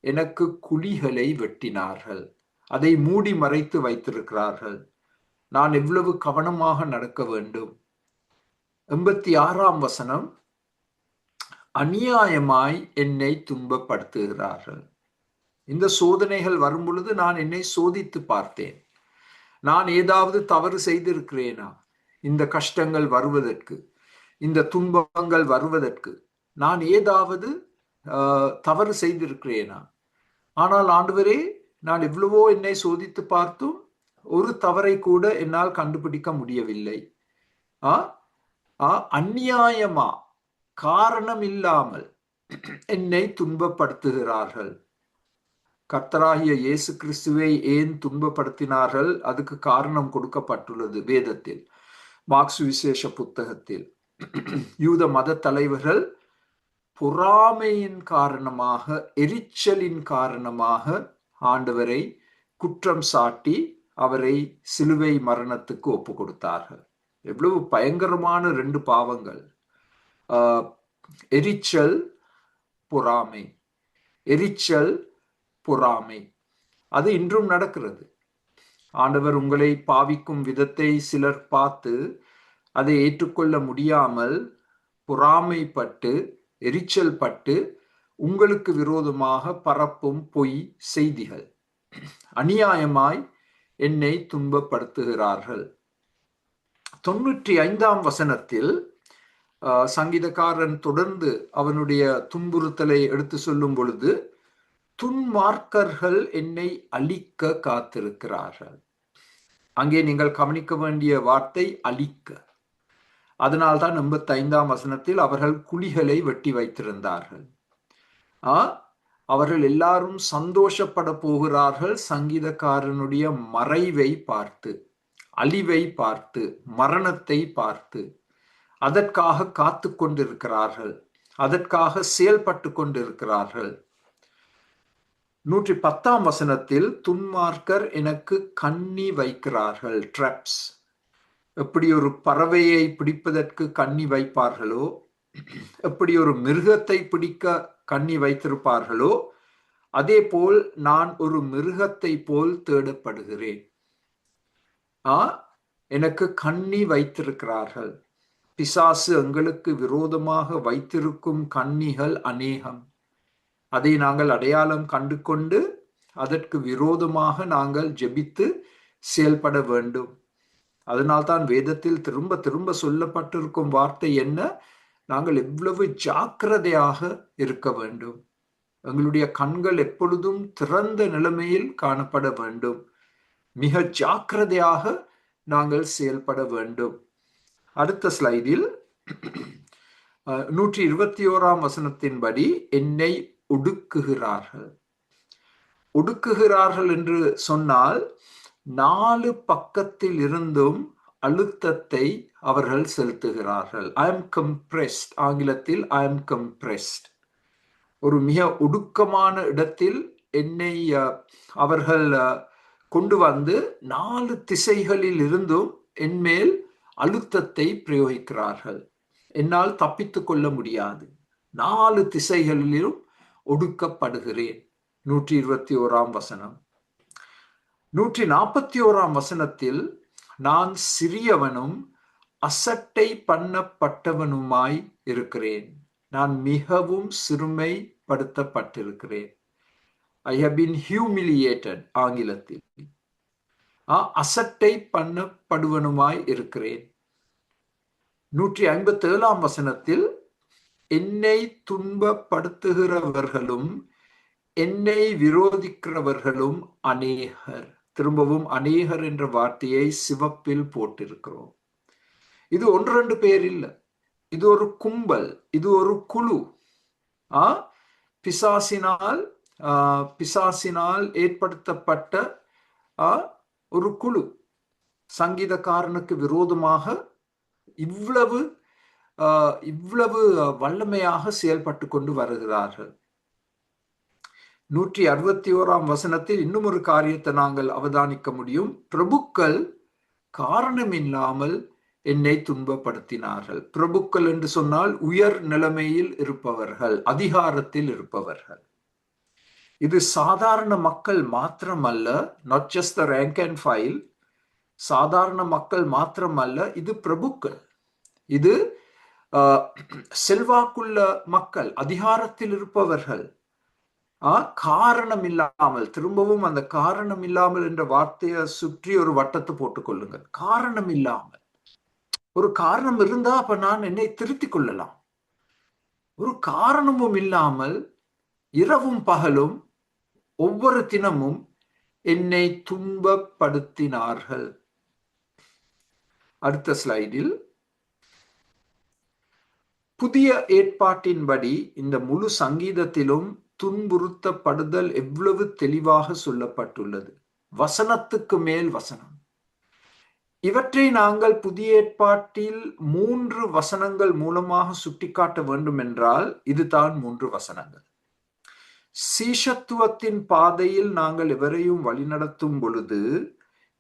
எனக்கு குழிகளை வெட்டினார்கள். அதை மூடி மறைத்து வைத்திருக்கிறார்கள். நான் எவ்வளவு கவனமாக நடக்க வேண்டும்? 86ஆம் வசனம், அநியாயமாய் என்னை துன்பப்படுத்துகிறார்கள். இந்த சோதனைகள் வரும் பொழுது நான் என்னை சோதித்து பார்த்தேன். நான் ஏதாவது தவறு செய்திருக்கிறேனா? இந்த கஷ்டங்கள் வருவதற்கு, இந்த துன்பங்கள் வருவதற்கு நான் ஏதாவது தவறு செய்திருக்கிறேனா? ஆனால் ஆண்டவரே, நான் எவ்வளவோ என்னை சோதித்து பார்த்தும் ஒரு தவறை கூட என்னால் கண்டுபிடிக்க முடியவில்லை. அநியாயமா, காரணம் இல்லாமல் என்னை துன்பப்படுத்துகிறார்கள். கர்த்தராகிய இயேசு கிறிஸ்துவை ஏன் துன்பப்படுத்தினார்கள்? அதுக்கு காரணம் கொடுக்கப்பட்டுள்ளது வேதத்தில், மார்க்ஸ் விசேஷ புத்தகத்தில். யூத மத தலைவர்கள் பொறாமையின் காரணமாக, எரிச்சலின் காரணமாக ஆண்டவரை குற்றம் சாட்டி அவரை சிலுவை மரணத்துக்கு ஒப்பு கொடுத்தார்கள். எவ்வளவு பயங்கரமான 2 பாவங்கள்! எரிச்சல், பொறாமை. எரிச்சல், பொறாமை. அது இன்றும் நடக்கிறது. ஆண்டவர் உங்களை பாவிக்கும் விதத்தை சிலர் பார்த்து அதை ஏற்றுக்கொள்ள முடியாமல் பொறாமைப்பட்டு, எரிச்சல் பட்டு உங்களுக்கு விரோதமாக பரப்பும் பொய் செய்திகள். அநியாயமாய் என்னை துன்பப்படுத்துகிறார்கள். 95ஆம் வசனத்தில் சங்கீதக்காரன் தொடர்ந்து அவனுடைய துன்புறுத்தலை எடுத்து சொல்லும் பொழுது, துன்மார்க்கர்கள் என்னை அழிக்க காத்திருக்கிறார்கள். அங்கே நீங்கள் கவனிக்க வேண்டிய வார்த்தை அழிக்க. அதனால்தான் 85ஆம் வசனத்தில் அவர்கள் குழிகளை வெட்டி வைத்திருந்தார்கள். அவர்கள் எல்லாரும் சந்தோஷப்பட போகிறார்கள் சங்கீதக்காரனுடைய மறைவை பார்த்து, அழிவை பார்த்து, மரணத்தை பார்த்து. அதற்காக காத்து கொண்டிருக்கிறார்கள், அதற்காக செயல்பட்டு கொண்டிருக்கிறார்கள். 110ஆம் வசனத்தில் துன்மார்க்கர் எனக்கு கண்ணி வைக்கிறார்கள், ட்ராப்ஸ். எப்படி ஒரு பறவையை பிடிப்பதற்கு கண்ணி வைப்பார்களோ, எப்படி ஒரு மிருகத்தை பிடிக்க கண்ணி வைத்திருப்பார்களோ, அதே போல் நான் ஒரு மிருகத்தை போல் தேடப்படுகிறேன். எனக்கு கண்ணி வைத்திருக்கிறார்கள். பிசாசு எங்களுக்கு விரோதமாக வைத்திருக்கும் கண்ணிகள் அநேகம். அதை நாங்கள் அடையாளம் கண்டு கொண்டு அதற்கு விரோதமாக நாங்கள் ஜெபித்து செயல்பட வேண்டும். அதனால்தான் வேதத்தில் திரும்ப திரும்ப சொல்லப்பட்டிருக்கும் வார்த்தை என்ன? நாங்கள் எவ்வளவு ஜாக்கிரதையாக இருக்க வேண்டும். எங்களுடைய கண்கள் எப்பொழுதும் திறந்த நிலைமையில் காணப்பட வேண்டும். மிக ஜாக்கிரதையாக நாங்கள் செயல்பட வேண்டும். அடுத்த ஸ்லைடில் 121ஆம் வசனத்தின்படி என்னை ஒடுக்குகிறார்கள். ஒடுக்குகிறார்கள் என்று சொன்னால் 4 பக்கத்தில் இருந்தும் அழுத்தத்தை அவர்கள் செலுத்துகிறார்கள். I am compressed. ஆங்கிலத்தில் I am compressed. ஒரு மிக ஒடுக்கமான இடத்தில் என்னை அவர்கள் கொண்டு வந்து 4 திசைகளில் இருந்தும் என்மேல் அழுத்தத்தை பிரயோகிக்கிறார்கள். என்னால் தப்பித்துக் கொள்ள முடியாது. 4 திசைகளிலும் ஒடுக்கப்படுகிறேன். 121 வசனம். 141 வசனத்தில் நான் சிறியவனும் அசட்டை பண்ணப்பட்டவனுமாய் இருக்கிறேன். நான் மிகவும் சிறுமைப்படுத்தப்பட்டிருக்கிறேன். I have been humiliated ஆங்கிலத்தில். அசட்டை பண்ணப்படுவனுமாய் இருக்கிறேன். 157 வசனத்தில் என்னை துன்பப்படுத்துகிறவர்களும் என்னை விரோதிக்கிறவர்களும் அநேகர். திரும்பவும் அநேகர் என்ற வார்த்தையை சிவப்பில் போட்டிருக்கிறோம். இது 1-2 பேர் இல்லை, இது ஒரு கும்பல், இது ஒரு குழு. பிசாசினால் ஏற்படுத்தப்பட்ட ஒரு குழு சங்கீதக்காரனுக்கு விரோதமாக இவ்வளவு வல்லமையாக செயல்பட்டு கொண்டு வருகிறார்கள். 161 வசனத்தில் இன்னும் ஒரு காரியத்தை நாங்கள் அவதானிக்க முடியும். பிரபுக்கள் காரணமில்லாமல் என்னை துன்பப்படுத்தினார்கள். பிரபுக்கள் என்று சொன்னால் உயர் நிலைமையில் இருப்பவர்கள், அதிகாரத்தில் இருப்பவர்கள். இது சாதாரண மக்கள் மாத்திரமல்ல, not just the rank and file. சாதாரண மக்கள் மாத்திரமல்ல, இது பிரபுக்கள், இது செல்வாக்குள்ள மக்கள், அதிகாரத்தில் இருப்பவர்கள். காரணம் இல்லாமல், திரும்பவும் அந்த காரணம் இல்லாமல் என்ற வார்த்தையை சுற்றி ஒரு வட்டத்தை போட்டுக் கொள்ளுங்கள். காரணம் இல்லாமல், ஒரு காரணம் இருந்தா அப்ப நான் என்னை திருத்திக் கொள்ளலாம். ஒரு காரணமும் இல்லாமல் இரவும் பகலும் ஒவ்வொரு தினமும் என்னை துன்பப்படுத்தினார்கள். அடுத்த ஸ்லைடில் புதிய ஏற்பாட்டின்படி இந்த முழு சங்கீதத்திலும் துன்புறுத்தப்படுதல் எவ்வளவு தெளிவாக சொல்லப்பட்டுள்ளது. வசனத்துக்கு மேல் வசனம். இவற்றை நாங்கள் புதிய ஏற்பாட்டில் 3 வசனங்கள் மூலமாக சுட்டிக்காட்ட வேண்டும் என்றால் இதுதான் 3 வசனங்கள். சீஷத்துவத்தின் பாதையில் நாங்கள் எவரையும் வழிநடத்தும் பொழுது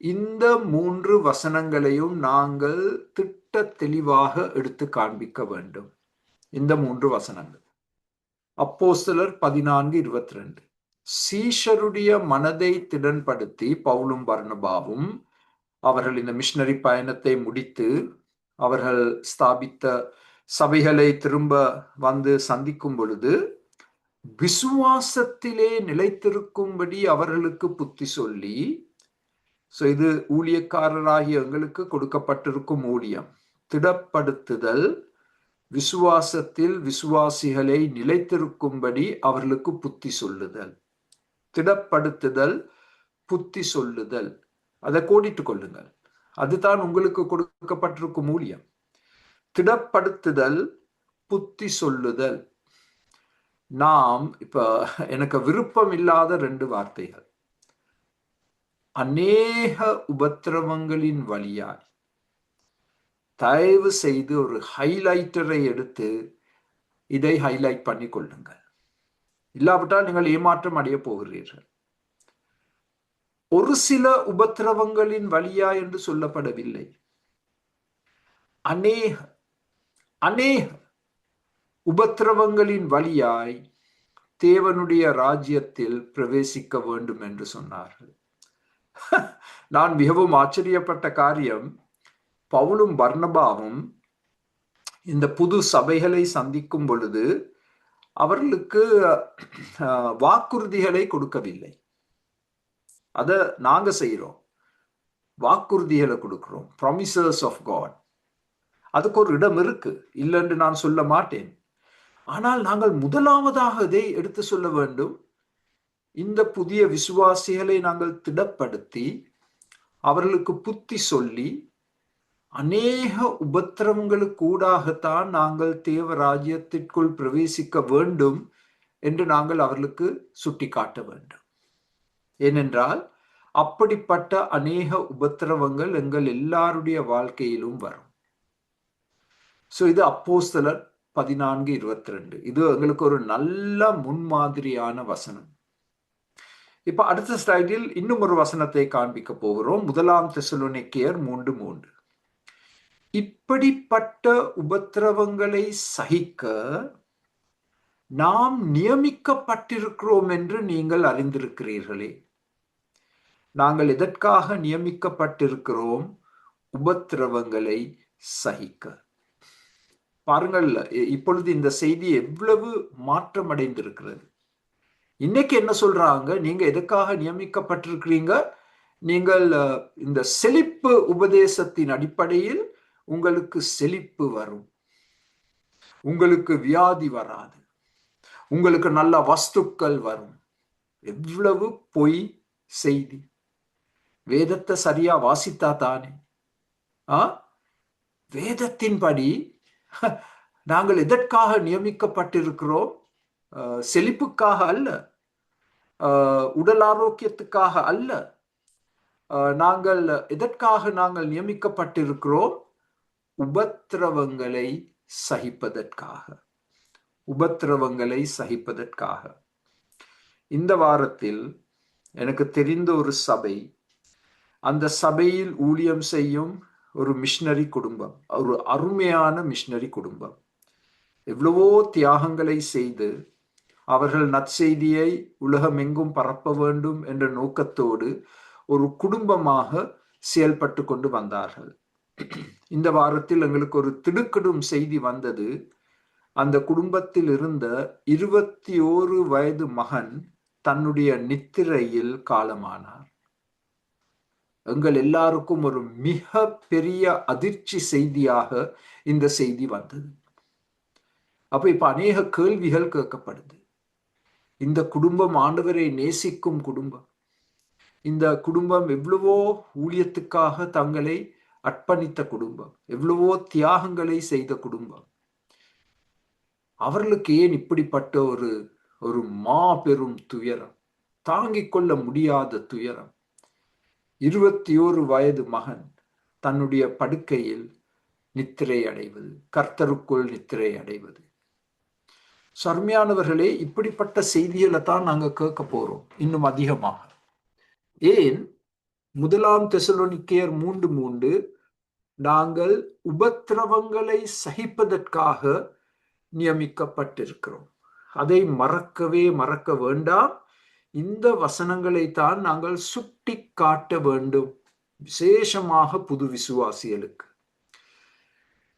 இந்த 3 வசனங்களையும் நாங்கள் திட்ட தெளிவாக எடுத்து காண்பிக்க வேண்டும். இந்த 3 வசனங்கள் அப்போஸ்தலர் 14:22. சீஷருடைய மனதை திடன்படுத்தி பவுலும் பர்னபாவும் அவர்கள் இந்த மிஷனரி பயணத்தை முடித்து அவர்கள் ஸ்தாபித்த சபைகளை திரும்ப வந்து சந்திக்கும் பொழுது விசுவாசத்திலே நிலைத்திருக்கும்படி அவர்களுக்கு புத்தி சொல்லி, இது ஊழியக்காரராகிய எங்களுக்கு கொடுக்கப்பட்டிருக்கும் ஊழியம். திடப்படுத்துதல், விசுவாசத்தில் விசுவாசிகளை நிலைத்திருக்கும்படி அவர்களுக்கு புத்தி சொல்லுதல். திடப்படுத்துதல், புத்தி சொல்லுதல், அதை கோடிட்டுக் கொள்ளுங்கள். அதுதான் உங்களுக்கு கொடுக்கப்பட்டிருக்கும் ஊழியம். திடப்படுத்துதல், புத்தி சொல்லுதல். நாம் இப்ப எனக்கு விருப்பம் இல்லாத 2 வார்த்தைகள். அநேக உபத்திரவங்களின் வழியாய். தயவு செய்து ஒரு ஹைலைட்டரை எடுத்து இதை ஹைலைட் பண்ணி கொள்ளுங்கள். இல்லாவிட்டால் நீங்கள் ஏமாற்றம் அடைய போகிறீர்கள். ஒரு சில உபத்திரவங்களின் வழியா என்று சொல்லப்படவில்லை. அநேக உபத்திரவங்களின் வழியாய் தேவனுடைய ராஜ்யத்தில் பிரவேசிக்க வேண்டும் என்று சொன்னார்கள். நான் மிகவும் ஆச்சரியப்பட்ட காரியம், பவுலும் பர்னபாவும் இந்த புது சபைகளை சந்திக்கும் பொழுது அவர்களுக்கு வாக்குறுதிகளை கொடுக்கவில்லை. அத நாங்க செய்யறோம், வாக்குறுதிகளை கொடுக்கிறோம். Promises of God. அதுக்கு ஒரு இடம் இருக்கு, இல்லைன்னு நான் சொல்ல மாட்டேன். ஆனால் நாங்கள் முதலாவதாக இதை எடுத்து சொல்ல வேண்டும். இந்த புதிய விசுவாசிகளை நாங்கள் திடப்படுத்தி அவர்களுக்கு புத்தி சொல்லி அநேக உபத்திரவங்களுக்கூடாகத்தான் நாங்கள் தேவ ராஜ்யத்திற்குள் பிரவேசிக்க வேண்டும் என்று நாங்கள் அவர்களுக்கு சுட்டி காட்ட வேண்டும். ஏனென்றால் அப்படிப்பட்ட அநேக உபத்திரவங்கள் எங்கள் எல்லாருடைய வாழ்க்கையிலும் வரும். இது அப்போஸ்தலர் 14:22. இது எங்களுக்கு ஒரு நல்ல முன்மாதிரியான வசனம். இப்ப அடுத்த ஸ்லைடில் இன்னும் ஒரு வசனத்தை காண்பிக்க போகிறோம். 1 தெசலோனிக்கேயர் 3:3. இப்படிப்பட்ட உபத்திரவங்களை சகிக்க நாம் நியமிக்கப்பட்டிருக்கிறோம் என்று நீங்கள் அறிந்திருக்கிறீர்களே. நாங்கள் எதற்காக நியமிக்கப்பட்டிருக்கிறோம்? உபத்திரவங்களை சகிக்க. பாருங்கள், இப்பொழுது இந்த செய்தி எவ்வளவு மாற்றம் அடைந்திருக்கிறது. இன்னைக்கு என்ன சொல்றாங்க? நீங்க எதுக்காக நியமிக்கப்பட்டிருக்கிறீங்க? நீங்கள் இந்த செழிப்பு உபதேசத்தின் அடிப்படையில் உங்களுக்கு செழிப்பு வரும், உங்களுக்கு வியாதி வராது, உங்களுக்கு நல்ல வஸ்துக்கள் வரும். எவ்வளவு பொய் செய்தி! வேதத்தை சரியா வாசித்தா தானே. வேதத்தின்படி நாங்கள் எதற்காக நியமிக்கப்பட்டிருக்கிறோம்? செழிப்புக்காக அல்ல, உடல் ஆரோக்கியத்துக்காக அல்ல. நாங்கள் எதற்காக நாங்கள் நியமிக்கப்பட்டிருக்கிறோம்? உபத்திரவங்களை சகிப்பதற்காக. உபத்திரவங்களை சகிப்பதற்காக. இந்த வாரத்தில் எனக்கு தெரிந்த ஒரு சபை, அந்த சபையில் ஊழியம் செய்யும் ஒரு மிஷனரி குடும்பம், ஒரு அருமையான மிஷனரி குடும்பம், எவ்வளவோ தியாகங்களை செய்து அவர்கள் நற்செய்தியை உலகமெங்கும் பரப்ப வேண்டும் என்ற நோக்கத்தோடு ஒரு குடும்பமாக செயல்பட்டு கொண்டு வந்தார்கள். இந்த வாரத்தில் எங்களுக்கு ஒரு திடுக்கிடும் செய்தி வந்தது. அந்த குடும்பத்தில் இருந்த 21 வயது மகன் தன்னுடைய நித்திரையில் காலமானார். எங்கள் எல்லாருக்கும் ஒரு மிக பெரிய அதிர்ச்சி செய்தியாக இந்த செய்தி வந்தது. அப்ப இப்ப அநேக கேள்விகள் கேட்கப்படுது. இந்த குடும்பம் ஆண்டவரை நேசிக்கும் குடும்பம். இந்த குடும்பம் எவ்வளவோ ஊழியத்துக்காக தங்களை அர்ப்பணித்த குடும்பம், எவ்வளவோ தியாகங்களை செய்த குடும்பம். அவர்களுக்கு ஏன் இப்படிப்பட்ட ஒரு மாபெரும் துயரம், தாங்கிக் கொள்ள முடியாத துயரம்? 21 வயது மகன் தன்னுடைய படுக்கையில் நித்திரை அடைவது, கர்த்தருக்குள் நித்திரை அடைவது. சர்மையானவர்களே, இப்படிப்பட்ட செய்திகளை தான் நாங்க கேட்க போறோம் இன்னும் அதிகமாக. ஏன்? 1 தெசலோனிக்கேயர் 3:3 நாங்கள் உபத்திரவங்களை சகிப்பதற்காக நியமிக்கப்பட்டிருக்கிறோம். அதை மறக்க வேண்டாம். இந்த வசனங்களை தான் நாங்கள் சுட்டி காட்ட வேண்டும், விசேஷமாக புது விசுவாசிகளுக்கு.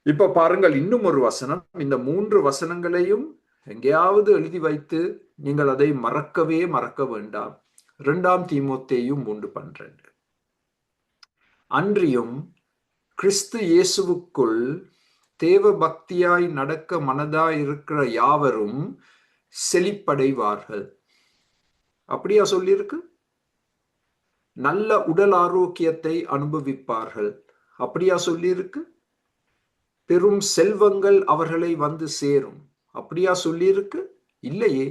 இப்ப பாருங்கள், இன்னும் ஒரு வசனம். இந்த 3 வசனங்களையும் எங்கேயாவது எழுதி வைத்து நீங்கள் அதை மறக்க வேண்டாம். 2 தீமோத்தேயு 3:12. அன்றியும் கிறிஸ்து இயேசுவுக்குள் தேவ பக்தியாய் நடக்க மனதாய் இருக்கிற யாவரும் செழிப்படைவார்கள். அப்படியா சொல்லியிருக்கு? நல்ல உடல் ஆரோக்கியத்தை அனுபவிப்பார்கள். அப்படியா சொல்லியிருக்கு? பெரும் செல்வங்கள் அவர்களை வந்து சேரும். அப்படியா சொல்லியிருக்கு? இல்லையே.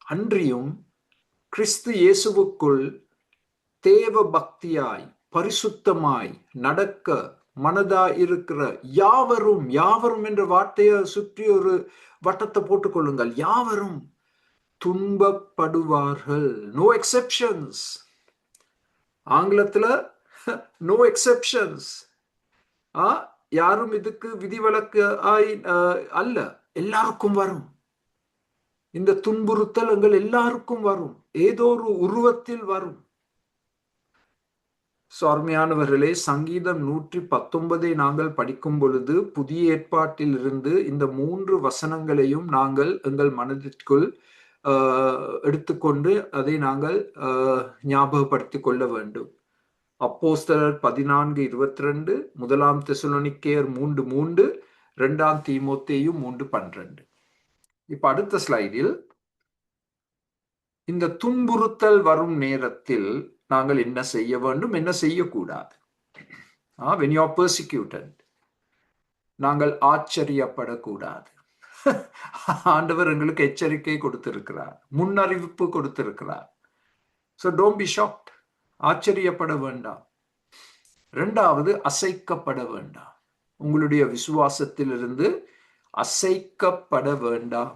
அன்றியும் கிறிஸ்து இயேசுவுக்குள் தேவ பக்தியாய் பரிசுத்தமாய் நடக்க மனதாய் இருக்கிற யாவரும், யாவரும் என்ற வார்த்தையை சுற்றி ஒரு வட்டத்தை போட்டுக்கொள்ளுங்கள். யாவரும் துன்பப்படுவார்கள். No exceptions. ஆங்கிலத்துல நோ எக்ஸெப்ஷன்ஸ். யாரும் இதுக்கு விதிவிலக்கு அல்ல, எல்லாருக்கும் வரும். இந்த துன்புறுத்தல் எங்கள் எல்லாருக்கும் வரும், ஏதோ ஒரு உருவத்தில் வரும். அருமையானவர்களே, சங்கீதம் 119 நாங்கள் படிக்கும் பொழுது புதிய ஏற்பாட்டில் இருந்து இந்த 3 வசனங்களையும் நாங்கள் எங்கள் மனதிற்குள் எடுத்துக்கொண்டு அதை நாங்கள் ஞாபகப்படுத்திக் கொள்ள வேண்டும். அப்போஸ்தலர் 14:22, 1 தெசலோனிக்கேயர் 3:3, 2 தீமோத்தேயு 3:12. இப்ப அடுத்த ஸ்லைடில் இந்த துன்புறுத்தல் வரும் நேரத்தில் நாங்கள் என்ன செய்ய வேண்டும், என்ன செய்யக்கூடாது? when you are persecuted, நாங்கள் ஆச்சரியப்படக்கூடாது. ஆண்டவர் எங்களுக்கு எச்சரிக்கை கொடுத்திருக்கிறார், முன்னறிவிப்பு கொடுத்திருக்கிறார். So don't be shocked. ஆச்சரியப்பட வேண்டாம். 2வது, அசைக்கப்பட வேண்டாம். உங்களுடைய விசுவாசத்திலிருந்து அசைக்கப்பட வேண்டாம்.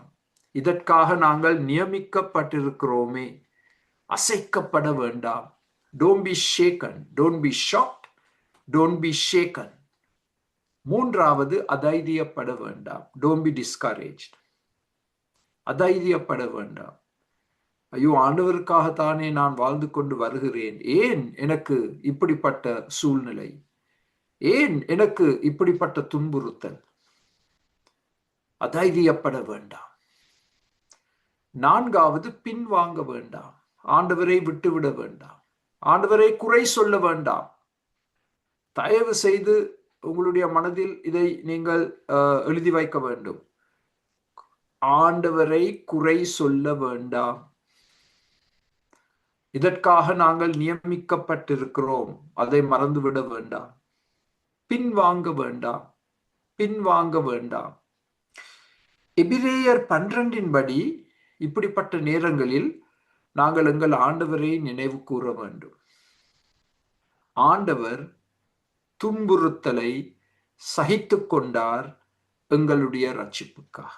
இதற்காக நாங்கள் நியமிக்கப்பட்டிருக்கிறோமே, அசைக்கப்பட வேண்டாம். Don't be shaken. Don't be shocked. Don't be shaken. 3வது, அதைரியப்பட வேண்டாம். Don't be discouraged. அதைரியப்பட வேண்டாம். ஐயோ, ஆண்டவருக்காகத்தானே நான் வாழ்ந்து கொண்டு வருகிறேன், ஏன் எனக்கு இப்படிப்பட்ட சூழ்நிலை, ஏன் எனக்கு இப்படிப்பட்ட துன்புறுத்தல்? அதைரியப்பட வேண்டாம். நான்காவது, பின்வாங்க வேண்டாம். ஆண்டவரை விட்டுவிட வேண்டாம். ஆண்டவரை குறை சொல்ல வேண்டாம். தயவு செய்து உங்களுடைய மனதில் இதை நீங்கள் எழுதி வைக்க வேண்டும். ஆண்டவரை குறை சொல்ல வேண்டாம். இதற்காக நாங்கள் நியமிக்கப்பட்டிருக்கிறோம், அதை மறந்துவிட வேண்டாம். பின்வாங்க வேண்டாம், பின்வாங்க வேண்டாம். எபிரேயர் 12 படி இப்படிப்பட்ட நேரங்களில் நாங்கள் எங்கள் ஆண்டவரை நினைவு கூற வேண்டும். ஆண்டவர் துன்புறுத்தலை சகித்துக் கொண்டார் எங்களுடைய ரட்சிப்புக்காக.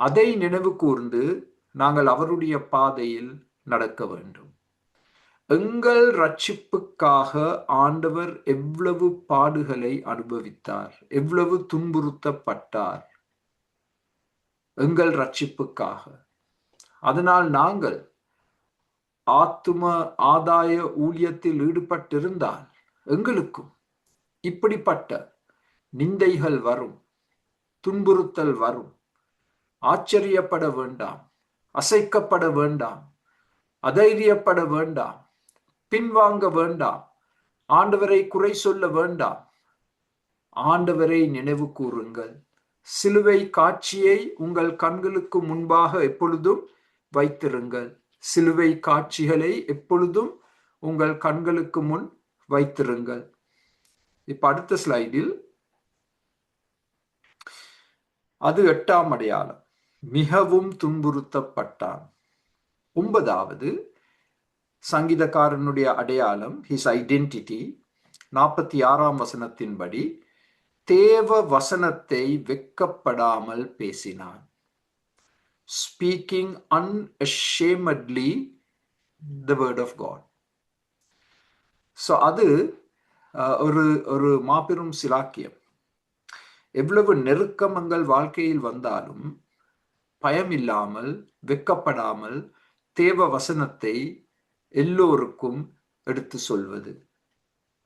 அதை நினைவு கூர்ந்து நாங்கள் அவருடைய பாதையில் நடக்க வேண்டும். எங்கள் ரட்சிப்புக்காக ஆண்டவர் எவ்வளவு பாடுகளை அனுபவித்தார், எவ்வளவு துன்புறுத்தப்பட்டார் எங்கள் ரட்சிப்புக்காக. அதனால் நாங்கள் ஆத்தும ஆதாய ஊழியத்தில் ஈடுபட்டிருந்தால் எங்களுக்கும் இப்படிப்பட்ட நிந்தைகள் வரும், துன்புறுத்தல் வரும். ஆச்சரியப்பட வேண்டாம், அசைக்கப்பட வேண்டாம், அதைரியப்பட வேண்டாம், பின்வாங்க வேண்டாம், ஆண்டவரை குறை சொல்ல வேண்டாம். ஆண்டவரை நினைவு கூறுங்கள். சிலுவை காட்சியை உங்கள் கண்களுக்கு முன்பாக எப்பொழுதும் வைத்திருங்கள். சிலுவை காட்சிகளை எப்பொழுதும் உங்கள் கண்களுக்கு முன் வைத்திருங்கள். இப்ப அடுத்த ஸ்லைடில் அது 8ஆம் அடையாளம், மிகவும் துன்புறுத்தப்பட்டான். 9வது சங்கீதக்காரனுடைய அடையாளம், his identity, 46ஆம் வசனத்தின்படி தேவ வசனத்தை வெட்கப்படாமல் பேசினான். Speaking unashamedly the word of God. So அது ஒரு மாபெரும் சிலாக்கியம். எவ்வளவு நெருக்கம் எங்கள் வாழ்க்கையில் வந்தாலும் பயமில்லாமல், வெட்கப்படாமல் தேவ வசனத்தை எல்லோருக்கும் எடுத்து சொல்வது,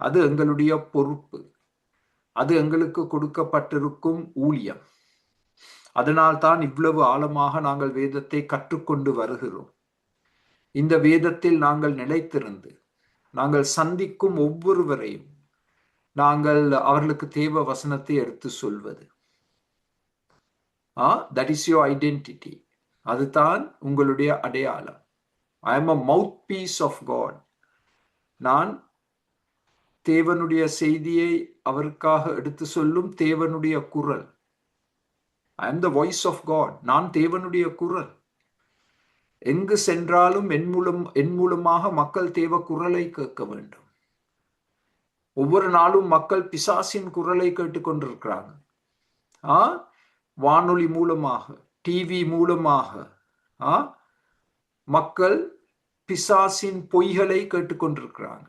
அது எங்களுடைய பொறுப்பு, அது எங்களுக்கு கொடுக்கப்பட்டிருக்கும் ஊழியம். அதனால் தான் இவ்வளவு ஆழமாக நாங்கள் வேதத்தை கற்றுக்கொண்டு வருகிறோம். இந்த வேதத்தில் நாங்கள் நிலைத்திருந்து நாங்கள் சந்திக்கும் ஒவ்வொருவரையும் நாங்கள் அவர்களுக்கு தேவ வசனத்தை எடுத்து சொல்வது. that is your identity. அதுதான் உங்களுடைய அடையாளம். I am a mouthpiece of God. நான் தேவனுடைய செய்தியை அவருக்காக எடுத்து சொல்லும் தேவனுடைய குரல். I am the voice of God. நான் தேவனுடைய குரல். எங்கு சென்றாலும் என் மூலமாக மக்கள் தேவ குரலை கேட்க வேண்டும். ஒவ்வொரு நாளும் மக்கள் பிசாசின் குரலை கேட்டுக்கொண்டிருக்கிறாங்க. வானொலி மூலமாக, டிவி மூலமாக மக்கள் பிசாசின் பொய்களை கேட்டுக்கொண்டிருக்கிறாங்க.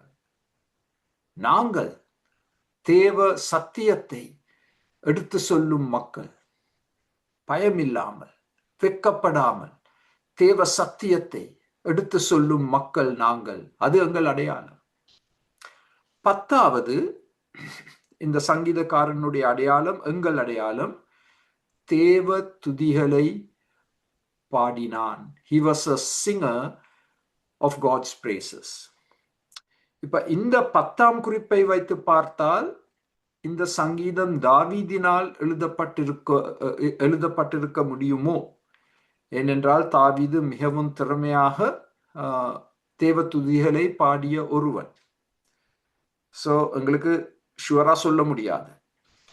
நாங்கள் தேவ சத்தியத்தை எடுத்து சொல்லும் மக்கள், பயமில்லாமல், வெட்கப்படாமல் தேவ சத்தியத்தை எடுத்து சொல்லும் மக்கள் நாங்கள். அது எங்கள் அடையாளம். 10வது இந்த சங்கீதக்காரனுடைய அடையாளம், எங்கள் அடையாளம், தேவ துதிகளை பாடினான். He was a singer of God's praises. இப்ப இந்த 10ஆம் குறிப்பை வைத்து பார்த்தால் இந்த சங்கீதம் தாவீதினால் எழுதப்பட்டிருக்க முடியுமோ? ஏனென்றால் தாவீது மிகவும் திறமையாக தேவ துதிகளை பாடிய ஒருவன். சோ எங்களுக்கு ஷுவரா சொல்ல முடியாது.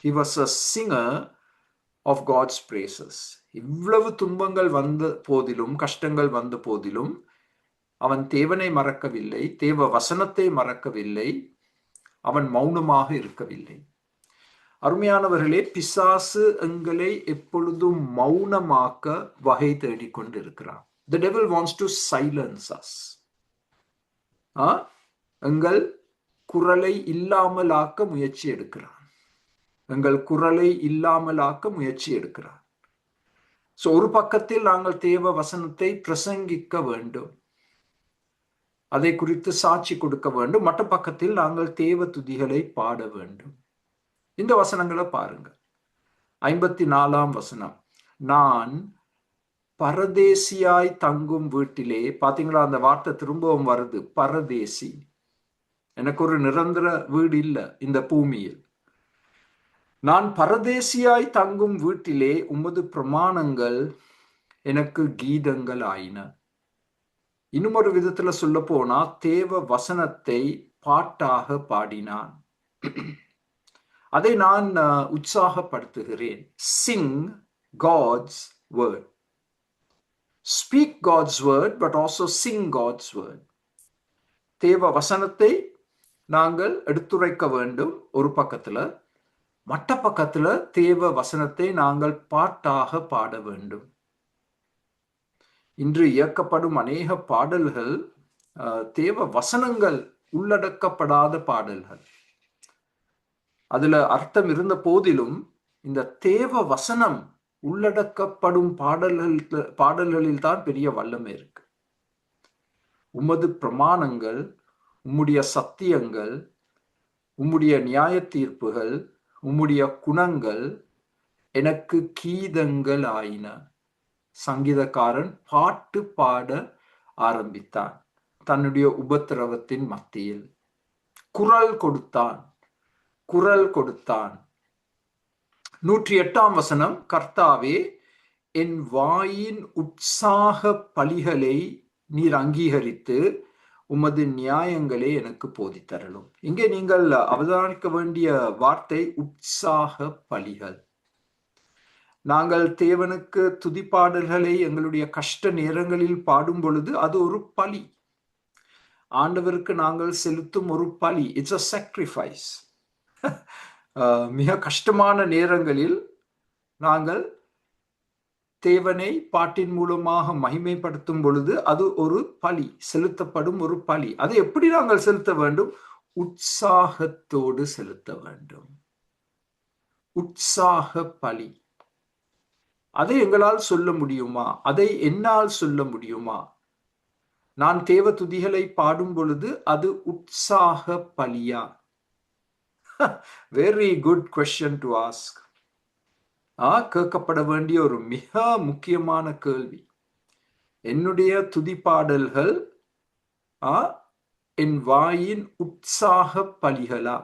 He was a singer of God's praises. இவ்வளவு துன்பங்கள் வந்த போதிலும், கஷ்டங்கள் வந்த போதிலும் அவன் தேவனை மறக்கவில்லை, தேவ வசனத்தை மறக்கவில்லை, அவன் மௌனமாக இருக்கவில்லை. அருமையானவர்களே, பிசாசு எங்களை எப்பொழுதும் மௌனமாக்க வகை தேடிக்கொண்டிருக்கிறான். The devil wants to silence us. எங்கள் குரலை இல்லாமலாக்க முயற்சி எடுக்கிறான். எங்கள் குரலை இல்லாமலாக்க முயற்சி எடுக்கிறான். சோ ஒரு பக்கத்தில் நாங்கள் தேவ வசனத்தை பிரசங்கிக்க வேண்டும், அதை குறித்து சாட்சி கொடுக்க வேண்டும். மற்ற பக்கத்தில் நாங்கள் தேவ துதிகளை பாட வேண்டும். இந்த வசனங்களை பாருங்க. 54ஆம் வசனம், நான் பரதேசியாய் தங்கும் வீட்டிலே. பாத்தீங்களா, அந்த வார்த்தை திரும்பவும் வருது, பரதேசி. எனக்கு ஒரு நிரந்தர வீடு இல்லை இந்த பூமியில். நான் பரதேசியாய் தங்கும் வீட்டிலே உமது பிரமாணங்கள் எனக்கு கீதங்கள் ஆயின. இன்னும் ஒரு விதத்துல சொல்ல போனா, தேவ வசனத்தை பாட்டாக பாடினான். அதை நான் உற்சாகப்படுத்துகிறேன். Singh God's word. Speak God's word, but also sing God's word. தேவ வசனத்தை நாங்கள் எடுத்துரைக்க வேண்டும் ஒரு பக்கத்துல, மற்ற பக்கத்துல தேவ வசனத்தை நாங்கள் பாட்டாக பாட வேண்டும். இன்று இயக்கப்படும் அநேக பாடல்கள் தேவ வசனங்கள் உள்ளடக்கப்படாத பாடல்கள். அதுல அர்த்தம் இருந்த போதிலும் இந்த தேவ வசனம் உள்ளடக்கப்படும் பாடல்களில் தான் பெரிய வல்லமை இருக்கு. உமது பிரமாணங்கள், உம்முடைய சத்தியங்கள், உம்முடைய நியாய தீர்ப்புகள், உம்முடைய குணங்கள் எனக்கு கீதங்கள் ஆயின. சங்கீதக்காரன் பாட்டு பாட ஆரம்பித்தான். தன்னுடைய உபத்திரவத்தின் மத்தியில் குரல் கொடுத்தான். 108ஆம் வசனம், கர்த்தாவே என் வாயின் உற்சாக பலிகளை நீர் அங்கீகரித்து உமது நியாயங்களே எனக்கு போதித்தரலும். இங்கே நீங்கள் அவதானிக்க வேண்டிய வார்த்தை உற்சாக பலிகள். நாங்கள் தேவனுக்கு துதிப்பாடல்களை எங்களுடைய கஷ்ட நேரங்களில் பாடும் பொழுது அது ஒரு பலி. ஆண்டவருக்கு நாங்கள் செலுத்தும் ஒரு பலி. It's a sacrifice. மிக கஷ்டமான நேரங்களில் நாங்கள் தேவனை பாட்டின் மூலமாக மகிமைப்படுத்தும் பொழுது அது ஒரு பலி, செலுத்தப்படும் ஒரு பலி. அதை எப்படி நாங்கள் செலுத்த வேண்டும்? உற்சாகத்தோடு செலுத்த வேண்டும். உற்சாக பலி. அதை எங்களால் சொல்ல முடியுமா? அதை என்னால் சொல்ல முடியுமா? நான் தேவ துதிகளை பாடும் பொழுது அது உற்சாக பலியா? Very good question to ask. கேட்கப்பட வேண்டிய ஒரு மிக முக்கியமான கேள்வி. என்னுடைய துதிப்பாடல்கள் என் வாயின் உற்சாக பலிகளா?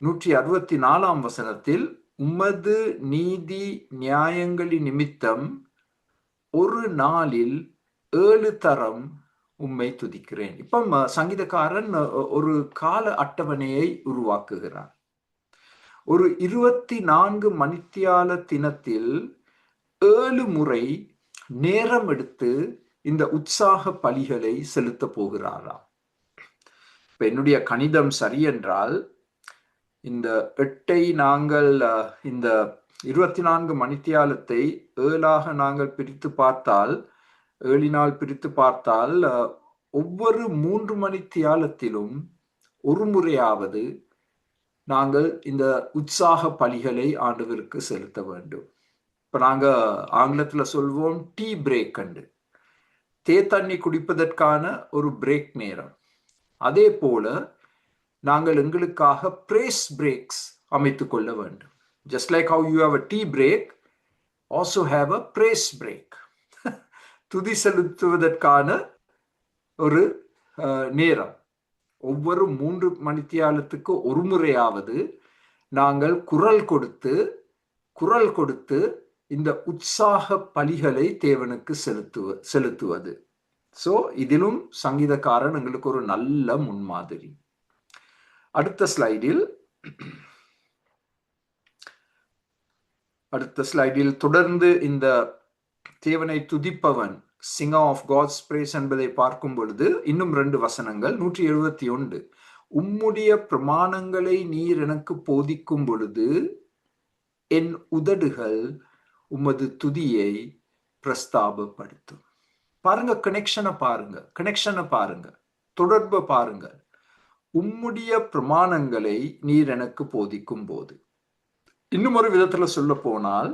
164ஆம் வசனத்தில், உமது நீதி நியாயங்களின் நிமித்தம் ஒரு நாளில் 7 தரம் உம்மை துதிக்கிறேன். இப்ப சங்கீதக்காரன் ஒரு கால அட்டவணையை உருவாக்குகிறார். ஒரு 24 மணித்தியால தினத்தில் 7 முறை நேரம் எடுத்து இந்த உற்சாக பலிகளை செலுத்த போகிறாராம். இப்ப என்னுடைய கணிதம் சரி என்றால், இந்த 8ஐ நாங்கள் இந்த 24 மணித்தியாலத்தை 7ஆக நாங்கள் பிரித்து பார்த்தால், 7னால் பிரித்து பார்த்தால், ஒவ்வொரு 3 மணித்தியாலத்திலும் ஒரு முறையாவது நாங்கள் இந்த உற்சாக பலிகளை ஆண்டவருக்கு செலுத்த வேண்டும். இப்ப நாங்க ஆங்கிலத்துல சொல்வோம் டீ பிரேக். தண்ணி குடிப்பதற்கான ஒரு பிரேக் நேரம். அதே போல நாங்கள் எங்களுக்காக பிரேஸ் பிரேக்ஸ் அமைத்துக் கொள்ள வேண்டும். Just like how you have a tea break, also have a praise break. துதி செலுத்துவதற்கான ஒரு நேரம். ஒவ்வொரு 3 மணித்தியாலத்துக்கு ஒரு முறையாவது நாங்கள் குரல் கொடுத்து இந்த உற்சாக பலிகளை தேவனுக்கு செலுத்துவது. சோ இதிலும் சங்கீதக்காரன் எங்களுக்கு ஒரு நல்ல முன்மாதிரி. அடுத்த ஸ்லைடில் தொடர்ந்து இந்த தேவனை துதிப்பவன், சிங்கர் ஆஃப் காட்ஸ் பிரேஸ் என்பதை பார்க்கும் பொழுது இன்னும் 2 வசனங்கள். 171, உம்முடைய பிரமாணங்களை நீர் எனக்கு போதிக்கும் பொழுது என் உதடுகள் உமது துதியை பிரஸ்தாபப்படுத்தும். பாருங்க, கனெக்ஷனை பாருங்க, தொடர்பை பாருங்க. உம்முடைய பிரமாணங்களை நீர் எனக்கு போதிக்கும் போது. இன்னும் ஒரு விதத்துல சொல்ல போனால்,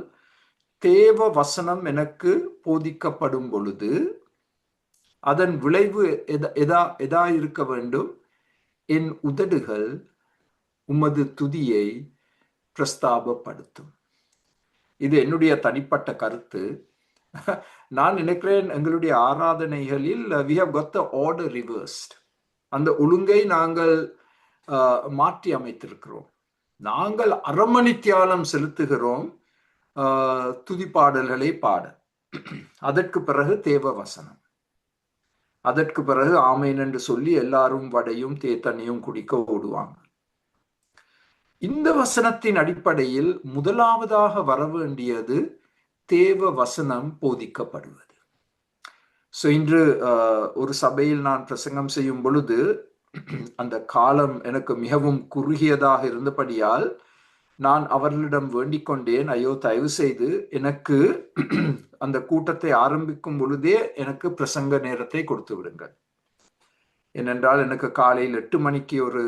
தேவ வசனம் எனக்கு போதிக்கப்படும் பொழுது அதன் விளைவு எதா இருக்க வேண்டும்? என் உதடுகள் உமது துதியை பிரஸ்தாபப்படுத்தும். இது என்னுடைய தனிப்பட்ட கருத்து. நான் நினைக்கிறேன் எங்களுடைய ஆராதனைகளில் we have got the order reversed. அந்த ஒழுங்கை நாங்கள் மாற்றி அமைத்திருக்கிறோம். நாங்கள் அரைமணி தியானம் செலுத்துகிறோம் துதிப்பாடல்களை பாட. அதற்கு பிறகு தேவ வசனம். அதற்கு பிறகு ஆமேன் என்று சொல்லி எல்லாரும் வடையும் தேத்தனையும் குடிக்க ஓடுவாங்க. இந்த வசனத்தின் அடிப்படையில் முதலாவதாக வர வேண்டியது தேவ வசனம் போதிக்கப்படுவது. ஸோ இன்று ஒரு சபையில் நான் பிரசங்கம் செய்யும் பொழுது அந்த காலம் எனக்கு மிகவும் குறுகியதாக இருந்தபடியால் நான் அவர்களிடம் வேண்டிக் கொண்டேன், ஐயோ தயவு செய்து எனக்கு அந்த கூட்டத்தை ஆரம்பிக்கும் பொழுதே எனக்கு பிரசங்க நேரத்தை கொடுத்து விடுங்கள். ஏனென்றால் எனக்கு காலையில் 8 மணிக்கு ஒரு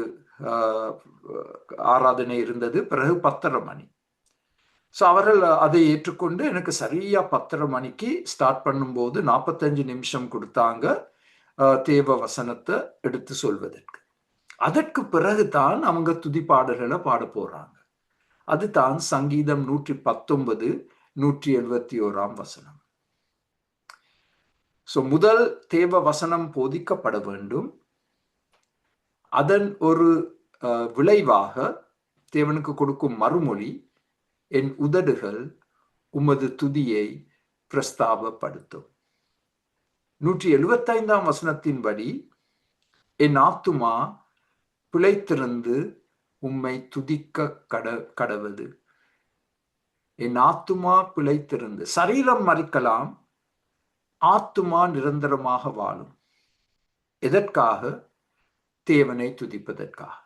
ஆராதனை இருந்தது, பிறகு 10:30 மணி. ஸோ அவர்கள் அதை ஏற்றுக்கொண்டு எனக்கு சரியா 10:30 மணிக்கு ஸ்டார்ட் பண்ணும்போது 45 நிமிஷம் கொடுத்தாங்க தேவ வசனத்தை எடுத்து சொல்வதற்கு. அதற்கு பிறகுதான் அவங்க துதிப்பாடல்களை பாட போறாங்க. அதுதான் சங்கீதம் 119, 171 வசனம். ஸோ முதல் தேவ வசனம் போதிக்கப்பட வேண்டும். அதன் ஒரு விளைவாக தேவனுக்கு கொடுக்கும் மறுமொழி, என் உதடுகள் உமது துதியை பிரஸ்தாபப்படுத்தும். 175 வசனத்தின்படி, என் ஆத்துமா பிழைத்திருந்து உம்மை துதிக்க கடவது. என் ஆத்துமா பிழைத்திருந்து, சரீரம் மறிக்கலாம், ஆத்துமா நிரந்தரமாக வாழும். எதற்காக? தேவனை துதிப்பதற்காக.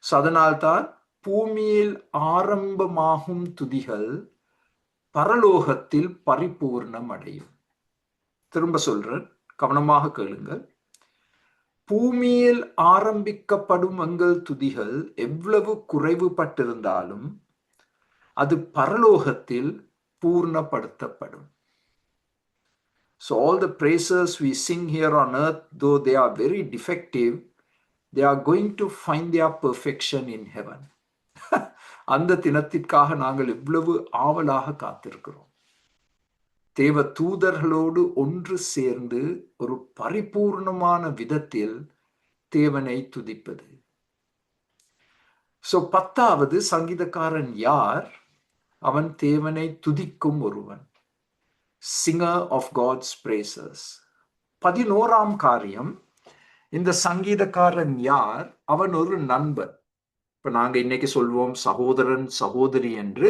அதனால்தான் பூமியில் ஆரம்பமாகும் துதிகள் பரலோகத்தில் பரிபூர்ணம் அடையும். திரும்ப சொல்றேன், கவனமாக கேளுங்கள். பூமியில் ஆரம்பிக்கப்படும் எங்கள் துதிகள் எவ்வளவு குறைவுபட்டிருந்தாலும் அது பரலோகத்தில் பூர்ணப்படுத்தப்படும். So all the praises we sing here on earth, though they are very defective, they are going to find their perfection in heaven. அந்த தினத்திற்காக நாங்கள் எவ்வளவு ஆவலாக காத்திருக்கிறோம். தேவ தூதர்களோடு ஒன்று சேர்ந்து ஒரு பரிபூர்ணமான விதத்தில் தேவனை துதிப்பது. சோ 10வது சங்கீதக்காரன் யார்? அவன் தேவனை துதிக்கும் ஒருவன். Singer of God's praises. 11ஆம் காரியம், இந்த சங்கீதக்காரன் யார்? அவன் ஒரு நண்பன். இப்ப நாங்க இன்னைக்கு சொல்வோம் சகோதரன் சகோதரி என்று.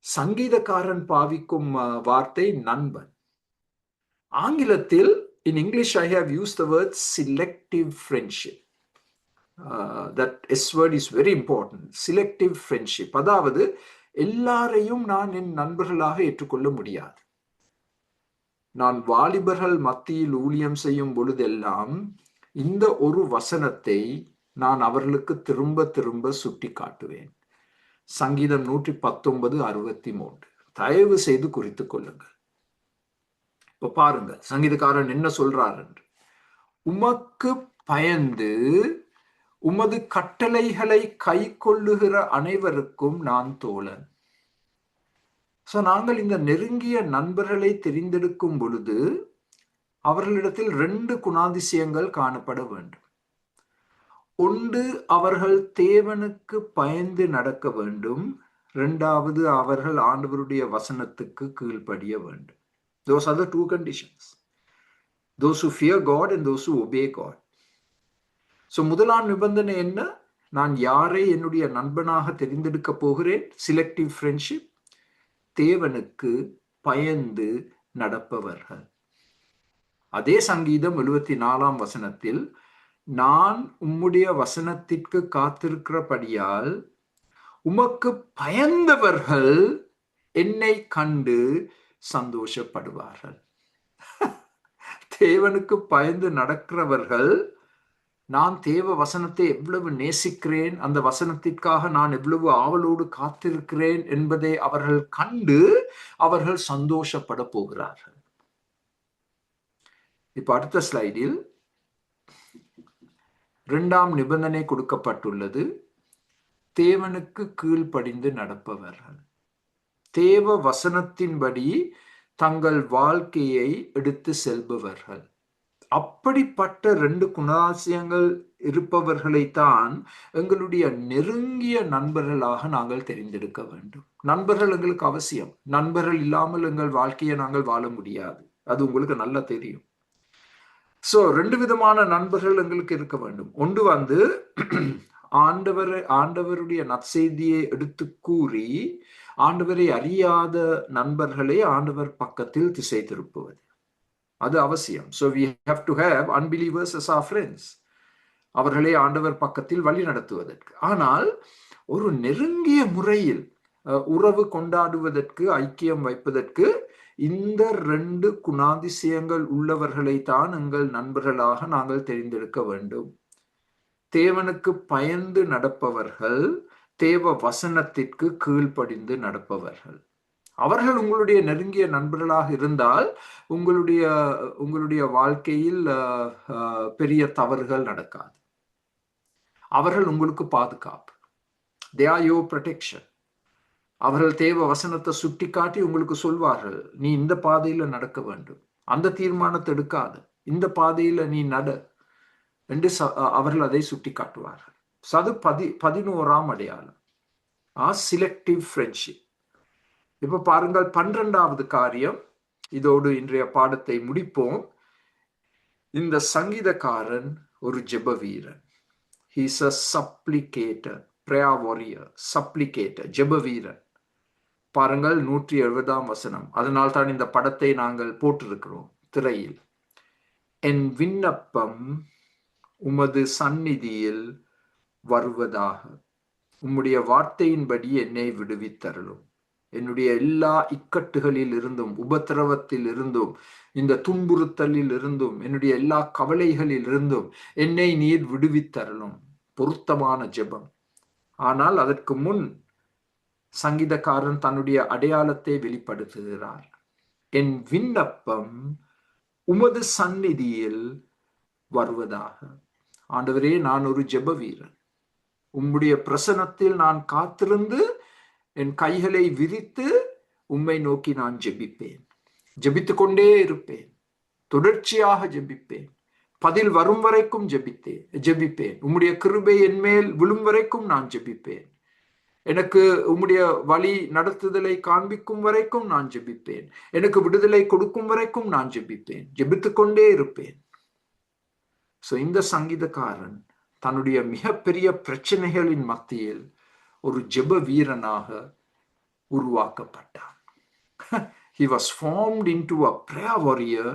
சங்கீதக்காரன் பாவிக்கும் வார்த்தை நண்பன். ஆங்கிலத்தில், in English I have used the word selective friendship. That S word is very important. Selective friendship. அதாவது எல்லாரையும் நான் என் நண்பர்களாக ஏற்றுக்கொள்ள முடியாது. நான் வாலிபர்கள் மத்தியில் ஊழியம் செய்யும் பொழுதெல்லாம் இந்த ஒரு வசனத்தை நான் அவர்களுக்கு திரும்ப திரும்ப சுட்டி காட்டுவேன். சங்கீதம் 119:63. தயவு செய்து குறித்துக் கொள்ளுங்கள். இப்ப பாருங்க சங்கீதக்காரன் என்ன சொல்றார் என்று. உமக்கு பயந்து உமது கட்டளைகளை கை கொள்ளுகிற அனைவருக்கும் நான் தோழன். சோ நாங்கள் இந்த நெருங்கிய நண்பர்களை தெரிந்தெடுக்கும் பொழுது அவர்களிடத்தில் 2 குணாதிசயங்கள் காணப்பட வேண்டும். ஒன்று, அவர்கள் தேவனுக்கு பயந்து நடக்க வேண்டும். 2வது, அவர்கள் ஆண்டவருடைய வசனத்துக்கு கீழ்ப்படிய வேண்டும். Those are the 2 conditions. Those who fear God and those who obey God. So முதலாம் நிபந்தனை என்ன? நான் யாரை என்னுடைய நண்பனாக தெரிந்தெடுக்க போகிறேன்? Selective friendship. தேவனுக்கு பயந்து நடப்பவர்கள். அதே சங்கீதம் 74ஆம் வசனத்தில், நான் உம்முடைய வசனத்திற்கு காத்திருக்கிறபடியால் உமக்கு பயந்தவர்கள் என்னை கண்டு சந்தோஷப்படுவார்கள். தேவனுக்கு பயந்து நடக்கிறவர்கள் நான் தேவ வசனத்தை எவ்வளவு நேசிக்கிறேன், அந்த வசனத்திற்காக நான் எவ்வளவு ஆவலோடு காத்திருக்கிறேன் என்பதை அவர்கள் கண்டு அவர்கள் சந்தோஷப்பட போகிறார்கள். இப்ப அடுத்த ஸ்லைடில் 2ஆம் நிபந்தனை கொடுக்கப்பட்டுள்ளது. தேவனுக்கு கீழ்ப்படிந்து நடப்பவர்கள், தேவ வசனத்தின்படி தங்கள் வாழ்க்கையை எடுத்து செல்பவர்கள். அப்படிப்பட்ட 2 குணாதிசயங்கள் இருப்பவர்களைத்தான் எங்களுடைய நெருங்கிய நண்பர்களாக நாங்கள் தெரிந்தெடுக்க வேண்டும். நண்பர்கள் எங்களுக்கு அவசியம். நண்பர்கள் இல்லாமல் எங்கள் வாழ்க்கையை நாங்கள் வாழ முடியாது. அது உங்களுக்கு நல்லா தெரியும். சோ 2 விதமான நண்பர்கள் எங்களுக்கு இருக்க வேண்டும். ஒன்று ஆண்டவருடைய நற்செய்தியை எடுத்து கூறி ஆண்டவரை அறியாத நண்பர்களை ஆண்டவர் பக்கத்தில் திசை திருப்புவது, அது அவசியம். So we have to have unbelievers as our friends. அவர்களை ஆண்டவர் பக்கத்தில் வழி நடத்துவதற்கு. ஆனால் ஒரு நெருங்கிய முறையில் உறவு கொண்டாடுவதற்கு, ஐக்கியம் வைப்பதற்கு இந்த 2 குணாதிசயங்கள் உள்ளவர்களை தான் எங்கள் நண்பர்களாக நாங்கள் தெரிந்தெடுக்க வேண்டும். தேவனுக்கு பயந்து நடப்பவர்கள், தேவ வசனத்திற்கு கீழ்ப்படிந்து நடப்பவர்கள். அவர்கள் உங்களுடைய நெருங்கிய நண்பர்களாக இருந்தால் உங்களுடைய வாழ்க்கையில் பெரிய தவறுகள் நடக்காது. அவர்கள் உங்களுக்கு பாதுகாப்பு. They are your protection. அவர்கள் தேவ வசனத்தை சுட்டி காட்டி உங்களுக்கு சொல்வார்கள், நீ இந்த பாதையில நடக்க வேண்டும், அந்த தீர்மானத்தை எடுக்காது, இந்த பாதையில நீ நட என்று அவர்கள் அதை சுட்டி காட்டுவார்கள். அது 11ஆம் அடையாளம், செலக்டிவ் ஃப்ரெண்ட்ஷிப். இப்ப பாருங்கள் 12வது காரியம். இதோடு இன்றைய பாடத்தை முடிப்போம். இந்த சங்கீதக்காரன் ஒரு ஜெப வீரன். He is a supplicator, prayer warrior, supplicator, ஜெப வீரன். பாருங்கள் 170ஆம் வசனம். அதனால் தான் இந்த படத்தை நாங்கள் போட்டிருக்கிறோம் திரையில். என் விண்ணப்பம் உமது சந்நிதியில் வருவதாக, உம்முடைய வார்த்தையின்படி என்னை விடுவித்தருளும். என்னுடைய எல்லா இக்கட்டுகளில் இருந்தும், உபத்திரவத்தில் இருந்தும், இந்த துன்புறுத்தலில் இருந்தும், என்னுடைய எல்லா கவலைகளில் இருந்தும் என்னை நீர் விடுவித்தருளும். பொருத்தமான ஜெபம். ஆனால் அதற்கு முன் சங்கீதக்காரன் தன்னுடைய அடையாளத்தை வெளிப்படுத்துகிறார். என் விண்ணப்பம் உமது சந்நிதியில் வருவதாக. ஆண்டவரே, நான் ஒரு ஜெப வீரன். உம்முடைய பிரசன்னத்தில் நான் காத்திருந்து என் கைகளை விரித்து உம்மை நோக்கி நான் ஜெபிப்பேன். ஜெபித்து கொண்டே இருப்பேன், தொடர்ச்சியாக ஜெபிப்பேன், பதில் வரும் வரைக்கும் ஜெபிப்பேன். உம்முடைய கிருபை என் மேல் விழும் வரைக்கும் நான் ஜெபிப்பேன். எனக்கு உம்முடைய வழி நடத்துதலை காண்பிக்கும் வரைக்கும் நான் ஜெபிப்பேன். எனக்கு விடுதலை கொடுக்கும் வரைக்கும் நான் ஜெபிப்பேன், ஜெபித்து கொண்டே இருப்பேன். சோ இந்த சங்கீதக்காரன் தன்னுடைய மிகப்பெரிய பிரச்சனைகளின் மத்தியில் ஒரு ஜெப வீரனாக உருவாக்கப்பட்டான். He was formed into a prayer warrior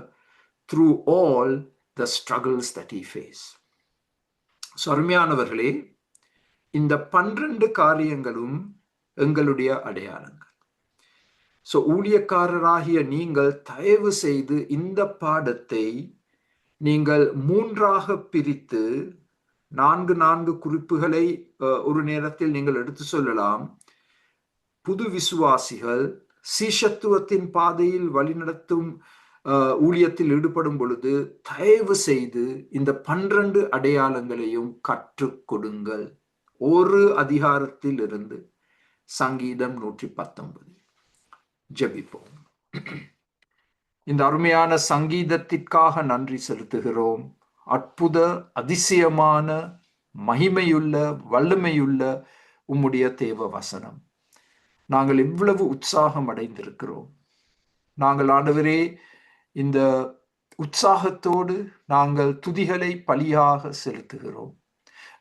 through all the struggles that he faced. அருமையானவர்களே, இந்த 12 காரியங்களும் எங்களுடைய அடையாளங்கள். ஊழியக்காரராகிய நீங்கள் தயவு செய்து இந்த பாடத்தை நீங்கள் 3ஆக பிரித்து 4 குறிப்புகளை ஒரு நேரத்தில் நீங்கள் எடுத்து சொல்லலாம். புது விசுவாசிகள் சீஷத்துவத்தின் பாதையில் வழிநடத்தும் ஊழியத்தில் ஈடுபடும் பொழுது தயவு செய்து இந்த 12 அடையாளங்களையும் கற்றுக் கொடுங்கள். ஒரு அதிகாரத்தில் இருந்து சங்கீதம் 119. ஜெபிப்போம். இந்த அருமையான சங்கீதத்திற்காக நன்றி செலுத்துகிறோம். அற்புத, அதிசயமான, மகிமையுள்ள, வல்லமையுள்ள உம்முடைய தேவ வசனம். நாங்கள் இவ்வளவு உற்சாகம் அடைந்திருக்கிறோம். நாங்கள் ஆண்டவரே இந்த உற்சாகத்தோடு நாங்கள் துதிகளை பலியாக செலுத்துகிறோம்.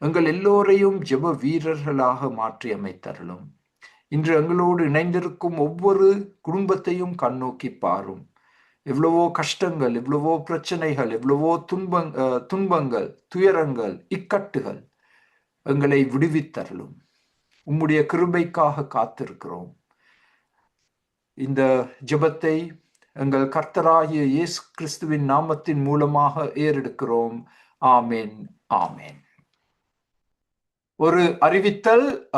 எங்கள் எல்லோரையும் ஜெப வீரர்களாக மாற்றி அமைத்தருளும். இன்று எங்களோடு இணைந்திருக்கும் ஒவ்வொரு குடும்பத்தையும் கண்ணோக்கி பாரும். எவ்வளவோ கஷ்டங்கள், எவ்வளவோ பிரச்சனைகள், எவ்வளவோ துன்பங்கள், துயரங்கள், இக்கட்டுகள், எங்களை விடுவித்தருளும். உம்முடைய கிருபைக்காக காத்திருக்கிறோம். இந்த ஜெபத்தை எங்கள் கர்த்தராகிய இயேசு கிறிஸ்துவின் நாமத்தின் மூலமாக ஏறெடுக்கிறோம். ஆமென், ஆமென். ஒரு அறிவித்தல்